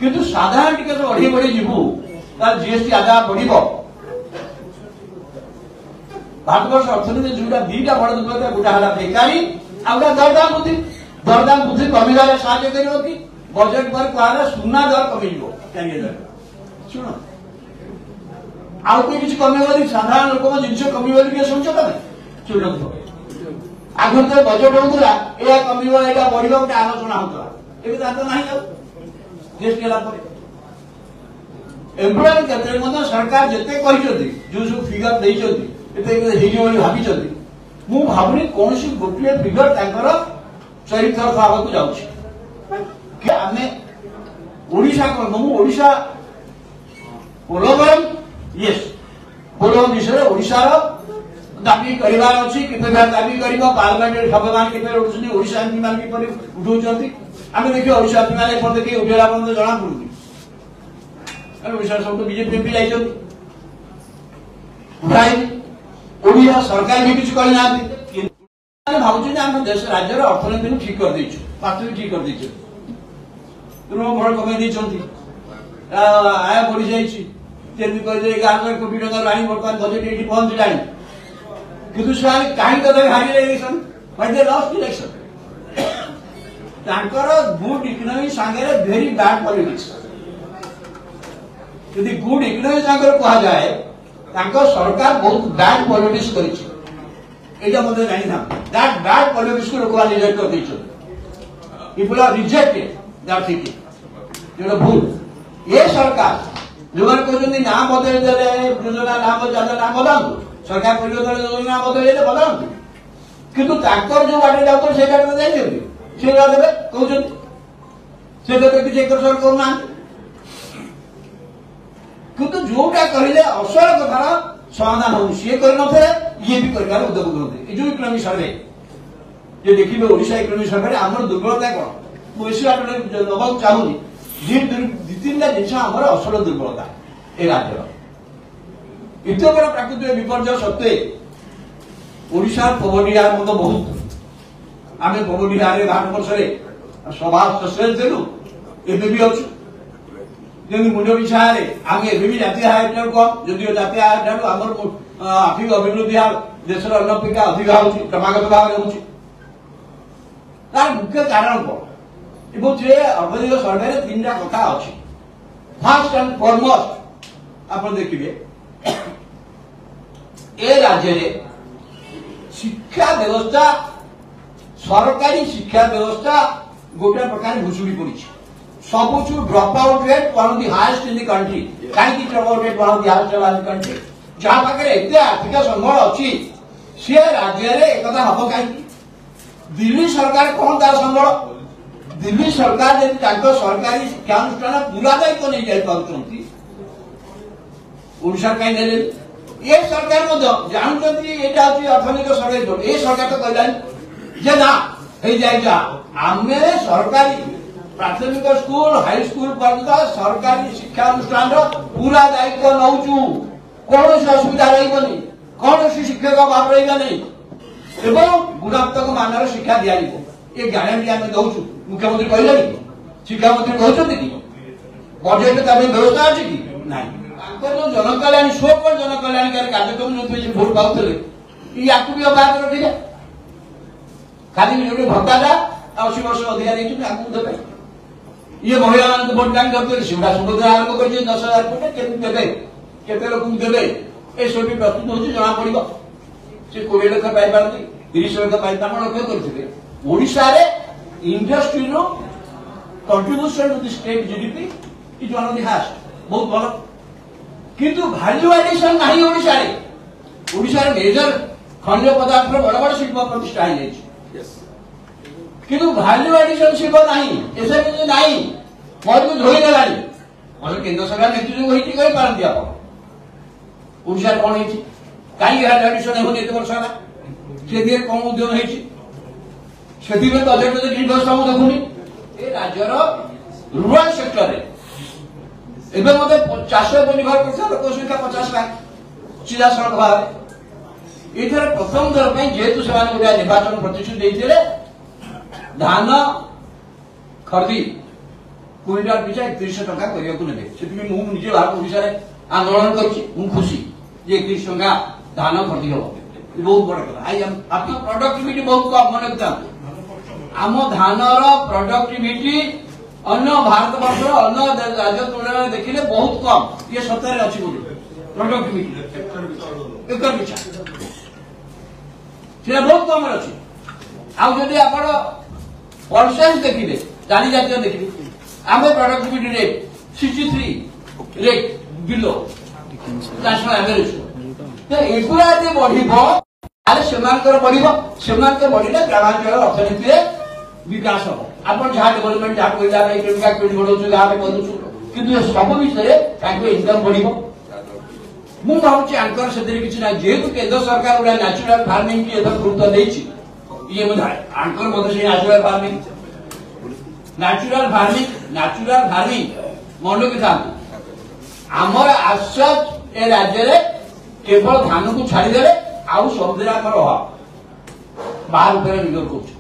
किंतु साधारण टिकस बढ़ी बढ़ी जीवु तार जीएसटी आदा बढ़िबो भारत वर्ष अर्थनीति जोटा दीटा बड़ दुर्बलता गोटा हला बेकारी आउटा दरदाम बुद्धि कमिलारे साहाय्य करियो कि बजट पर कहला सुना दर कमिबो केंगे सुनो आउ कोई किसी कमी साधारण लोक जिन कमी किए शुणुच शुणु आगे तो बजेट होता है कम यहाँ बढ़ गोटे आलोचना होता है ना जीएसटी एम्प्लॉयमेंट क्षेत्र में सरकार जिते जो सब फिगर देते भाई मु भावनी कौन गोटे फिगर चरित्र आगे जाऊँगी आम ओडिशा ओडिशा पोलोगरम यस पोलोगरम विषय ओडिशार दाबी करिवार अछि किपे दाबी करिबो पार्लियामेंट सभामान किपे उठुछनी ओडिशा एमपी मान किपे उठौछंती आमे देखि ओडिशा एमपी मान पर देखि उठेला बंद जणा पडुनी अरे ओडिशा सब बीजेपी एमपी लाइछन उठाई ओडिया सरकार भी किछ करि नाथि माने भाउछु जे हम देश राज्यर अर्थनीति ठीक कर दैछु पार्टी ठीक कर दैछु ऋण घर कमे दैछंती आय बढ़ी जाइछि जेमि कहले 11 कोटी टका लाइन बर्तमान बजेट एठी पहुंचलानी किंतु साल काहे कदे हारि election why they lost election तांकर गुड इकोनॉमी संगे वेरी बैड पॉलिटिक्स यदि गुड इकोनॉमी संगे कहा जाए तांको सरकार बहुत बैड पॉलिटिक्स करिछि एजा मते जानि ना दैट बैड पॉलिटिक्स को लोकवा रिजेक्ट कर दैछ people are rejected that thinking जो भूल ये सरकार जो कहते ना बदल देले योजना नाम नाम बदलतु सरकार योजना बदल बदलतु किंतु ताकर जो बाटे जाऊ से बाटे जाइछथि से देबे कहउछथि से देबे कि एक सरकार करना किंतु जोटा कहले असल कथार समाधान हो सी कर नथे ये भी करबार उद्योग करते ए जो इकोनॉमी सर्वे जे देखिबे ओडिशा इकोनॉमी सर्वे हमर दुर्बलता कोन मु इसी आटले नबाक चाहुनी दि तीनटा जिन आम असल दुर्बलता ए राज्य एत बड़ प्राकृतिक विपर्य सत्वे ओडिशा पवर्टी हार मत बहुत आम पवर्टी हारे भारत वर्ष सभा सस्पेंस देलु एबे भी अच्छु जमी मुंड पिछा आम एबे भी जातीय आय कम जदिव जातीय आय ठार आम आर्थिक अभिवृद्धि हार देश अपेक्षा अधिक होची क्रमागत भाव होची तार मुख्य कारण कौन एवं जे अर्थनैतिक सर्वे तीन कथा अच्छी फर्स्ट एंड फॉरमोस्ट आप देखिए ए राज्य में शिक्षा व्यवस्था सरकारी शिक्षा व्यवस्था गोटे प्रकार भुशुड़ी पड़ी सबुठू drop out rate one of the highest in the country कहीं drop out rate one of the highest in the country जहाँ पाखे एत आर्थिक संबल अच्छी सी राज्य में एक हम कहीं दिल्ली सरकार कौन तार संबल दिल्ली सरकार जब सरकारी शिक्षानुष्ठान पूरा दायित्व नहीं जाई पाउछंती ओडिशा कहीं नेले ये सरकार जानते ये अर्थनैतिक सर्वे ये सरकार तो कहलानी जे ना हो जाए आम सरकारी प्राथमिक स्कूल हाई स्कूल पर्यंत सरकारी शिक्षानुष्ठान पूरा दायित्व नौचु कौन असुविधा रही कौन शिक्षक अभाव रही एवं गुणात्मक मानर शिक्षा दिया ये ग्यारंटी आम दौचु मुख्यमंत्री कहले शिक्षामंत्री कहते कि बजेट व्यवस्था अच्छी कि ना जो जनकल्याण सोकल जनकल्याणकारी कार्यक्रम जो भोट पाते या भी अभाव रखिले खाली जो भत्ता 80 वर्ष अधिकारी देवे ये महिला मान भोट बैंक करते शिवरा सुभद्रा आरंभ कर 10,000 कोटी केते लोक देवे ये सब प्रस्तुत हो जना पड़ो से 20 लाख पाई 30 लाख पाई लक्ष्य करते ओडिशा रे इंडस्ट्री नो contribution to the state GDP is one of the highest बहुत भल किंतु वैल्यू एडिशन नहीं ओडिशा रे मेजर खनिज पदार्थ बड़ बड़ शिल्प प्रतिष्ठा है किंतु वैल्यू एडिशन शिल्प नहीं एसएमई नहीं बहुत धोई गलानी मतलब केंद्र सरकार नेतृत्व होई कहि पारंती आप ओडिशा रे कोन हेची काई वैल्यू एडिशन हो एते वर्ष होला से दिए कोन उद्योग हेची सेति में बजेट रे कि व्यवस्था हम देखुनी ए राज्यर रूरल सेक्टर रे एबे मते 400 पर निर्भर करछ लोक संख्या 50 लाख सीधा सड़क भाव एथर प्रथम दर पे जेतु समान गुडा निर्वाचन प्रतिशत देइथिले धान खरदी क्विंटाल पिछा 31 टका करिया को नेबे सेति मु निजे भारत ओडिसा रे आंदोलन करछि मु खुशी जे 31 टका धान खरदी हो बहुत बड़ कथा आई आपन प्रोडक्टिविटी बहुत कम मन करता आम धानर प्रोडक्टिविटी अन्य भारत वर्ष अन्य राज्य तुलना देखिले बहुत कम ये सतरे अछि बोली प्रोडक्टिविटी एकर पिछा से बहुत कम अछि आ जदि आपण परसेंट देखिले जानी जातीय देखिले आम productivity rate 63 rate below national average तो एकुरा जे बढ़िबो आले सेमानकर बढ़िबो सेमानकर बढ़िले ग्रामांचल अर्थनीति रे विकास हो आपण जहाँ डेवलपमेंट जहाँ कोई जाए इकोनॉमिक एक्टिविटी बढ़ाउछु जहाँ पे करूछु किंतु ये सब विषय ताको इनकम बढ़िबो मु भाबुची आंकर सेदरी किछि ना जेतु केंद्र सरकार उडा नेचुरल फार्मिंग की एत गुरुत्व देछि ये बुझाय आंकर मते से नेचुरल फार्मिंग मन के था हमर आश्चर्य ए राज्य रे केवल धान को छाड़ी देले आउ सब दिना कर बाहर ऊपर निर्भर करछु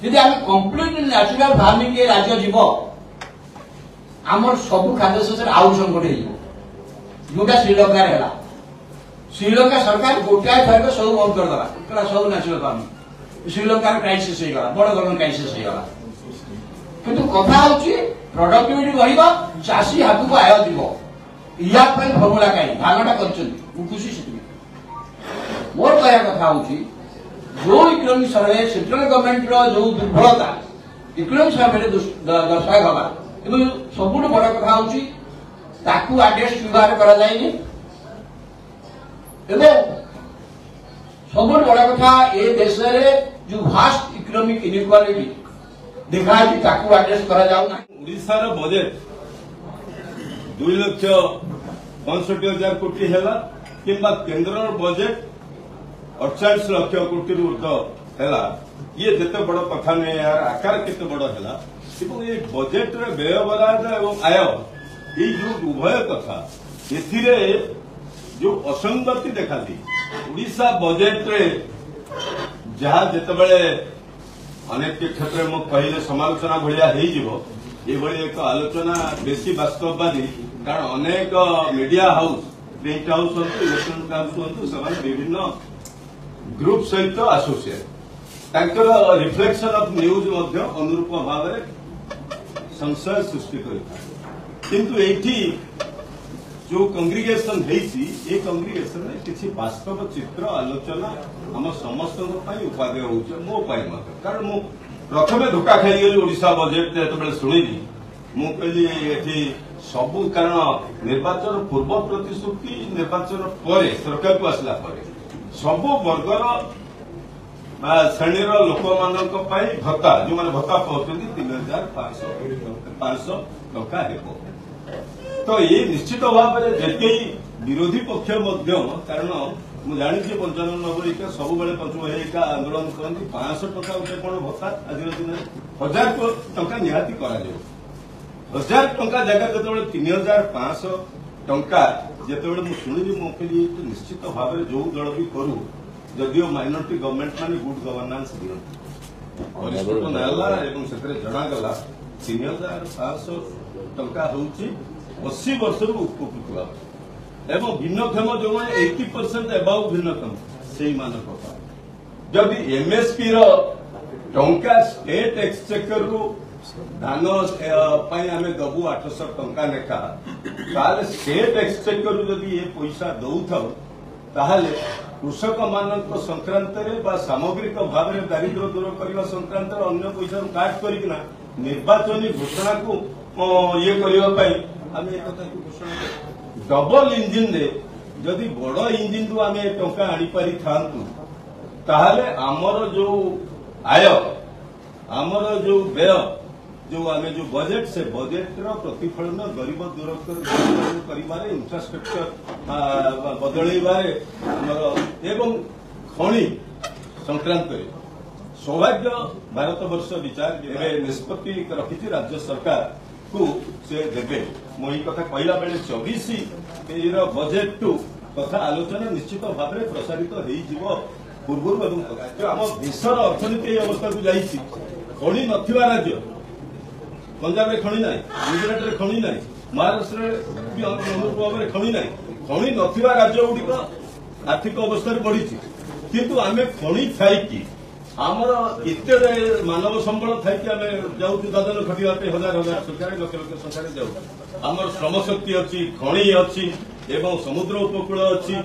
यदि आम कंप्लीट नेचुरल फार्मिंग के राज्य जीव आमर सब खाद्य शस्य आउ संकट जोटा श्रीलंका रे हला श्रीलंका सरकार गोटाए थरक सब बंद कर दला कला सब नेचुरल फार्मिंग श्रीलंका क्राइसिस हे गला बड़ धरण क्राइसिस हे गला किंतु कथा होची प्रोडक्टिविटी बढ़िबा चासी हाथ को आय जीव या पे फॉर्मूला काई धानटा करछन खुशी से मोर कहया कथा होची जो इकोनॉमिक सर्वे सेंट्रल गवर्नमेंट रो जो दुर्बलता इकोनॉमिक सर्वे दर्शाय गला एवं सबुठ बड़ कथा होची ताकू एडजस्ट व्यवहार करा जायनी एवं सबुठ बड़ कथा ए देश रे जो वास्ट इकोनॉमिक इनइक्वालिटी देखा है ताकू एडजस्ट करा जाऊ ना ओडिसा रो बजेट 2,65,000 कोटी हैला किंबा केंद्र बजेट 48 लाख कोटी ऊर्ध्व हैला ये जेते बड़ कथा नहीं यार आकार केते बड़ हैला एवं ये बजेट रे व्यय बराद एवं आय ये जो उभय कथा एथिरे जो असंगति देखाती ओडिशा बजेट रे जहाँ जेते अनेक क्षेत्र में कहले समालोचना भाया हो एक आलोचना बेसी वास्तववादी कारण अनेक मीडिया हाउस प्रिंट हाउस हूँ इलेक्ट्रोनिक हाउस हूँ से विभिन्न ग्रुप सहित आसोसिएट रिफ्लेक्शन ऑफ न्यूज अनुरूप भाव में संशय सृष्टि किंतु एठी जो कंग्रिगेशन है कंग्रिगेशन में किसी वास्तव चित्र आलोचना आम समस्त उपादेय हो मो कारण मु प्रथम धोखा खाईगली ओडिशा बजेट जो शुणिली मु कहली एठी सबू कारण निर्वाचन पूर्व प्रतिश्रुति निर्वाचन पर सरकार को आसला सबु वर्गर श्रेणीर लोक मान भत्ता जो मैंने भत्ता पाँच 3,500 टका हेब तो ये निश्चित भाव में जेते विरोधी पक्ष कारण मुझे जानी 95 सब पंचमहिका आंदोलन करती 500 टका गोटे कौन भत्ता आज दिन 1000 टका निहाती कर 1000 टका जगह जो 3,500 टका जो मुझे शुणी मुझे निश्चित भाव में जो दल भी करू जदिव माइनॉरिटी गवर्नमेंट मान गुड गवर्नांस दिखती परिस्फुटन है से जनागला 3,500 टंका हूँ 80 वर्ष उपकृत भाव एवं भिन्नक्षम जो 80% एबाव भिन्नक्षम से जदि एमएसपी टंका स्टेट एक्सचेकर रु धान आम दबू 800 टंका लेखा ताले स्टेट एक्सचेकर रु जदि ये पैसा दौथाऊ ताहले कृषक मान संक्रांत सामग्रिक भाव में दारिद्र्य दूर करने संक्रांत अन्य पैसा काट करना निर्वाचन घोषणा को ये करने आम घोषणा डबल इंजिन रे जदि बड़ इंजिन रु आम टंका आनीपारी था ताहले आमर जो आय आमर जो व्यय जो आम जो बजेट से बजेट प्रतिफलन गरीब दूर कर इंफ्रास्ट्रक्चर बदलैबारे एवं खनि संक्रांत सौभाग्य भारत वर्ष विचार निष्पत्ति रखी राज्य सरकार को से देवे मुझे कथा कहला बेले 24 बजेट टू कथा आलोचना निश्चित भाव में प्रसारित हो पूर्व आम देशर अर्थनीति अवस्था को जाइए खनि नथिबा राज्य पंजाब में खनि ना गुजरात में खनि ना महाराष्ट्र अनुरूप भाव में खनि ना खनि नथिबा राज्य गुड़िक आर्थिक अवस्था बढ़ी किंतु आम खनि थी आमर एत मानव संबल थी आम जाऊँ दादन खटिया हजार हजार संख्यार लक्ष लक्ष संख्यार जाऊ आमर श्रम शक्ति अच्छी खनि अच्छी एवं समुद्र उपकूल अच्छी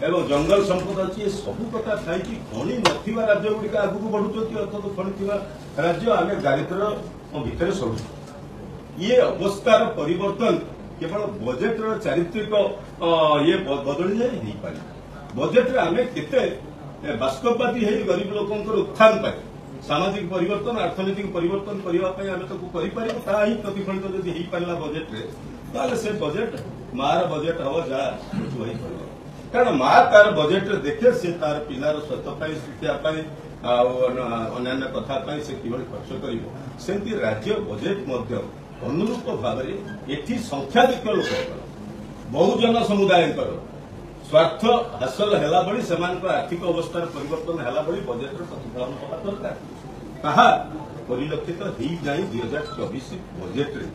एवं जंगल संपद अच्छी सबू कथा थी खनि नथिबा राज्य गुड़िक आगू बढ़ुच्च अर्थात खनि थिबा राज्य आम दारिद्र्य भितर सब ये अवस्थार परिवर्तन केवल बजेट चारित्रिक ये बदली जाए नहीं पारे बजेट आम केते बास्तववादी है गरीब लोकंर उत्थान पाए सामाजिक परिवर्तन अर्थनैतिक परिवर्तन करने आम ही प्रतिफलित जब हो पारा बजेट रे से बजेट मार बजेट हम जहाँ कारण माँ तार बजेट देखे से तार पिलार स्वास्थ्य शिक्षापी अन्य कथा से कि खर्च कर राज्य बजेट अनुरूप भाव में संख्याधिक लोक बहुजन समुदाय स्वार्थ हासिल है भली से आर्थिक अवस्था परिवर्तन है भली बजेट प्रतिफलन होगा दरकार ताहा परिलक्षित हो 2024 बजेट रे।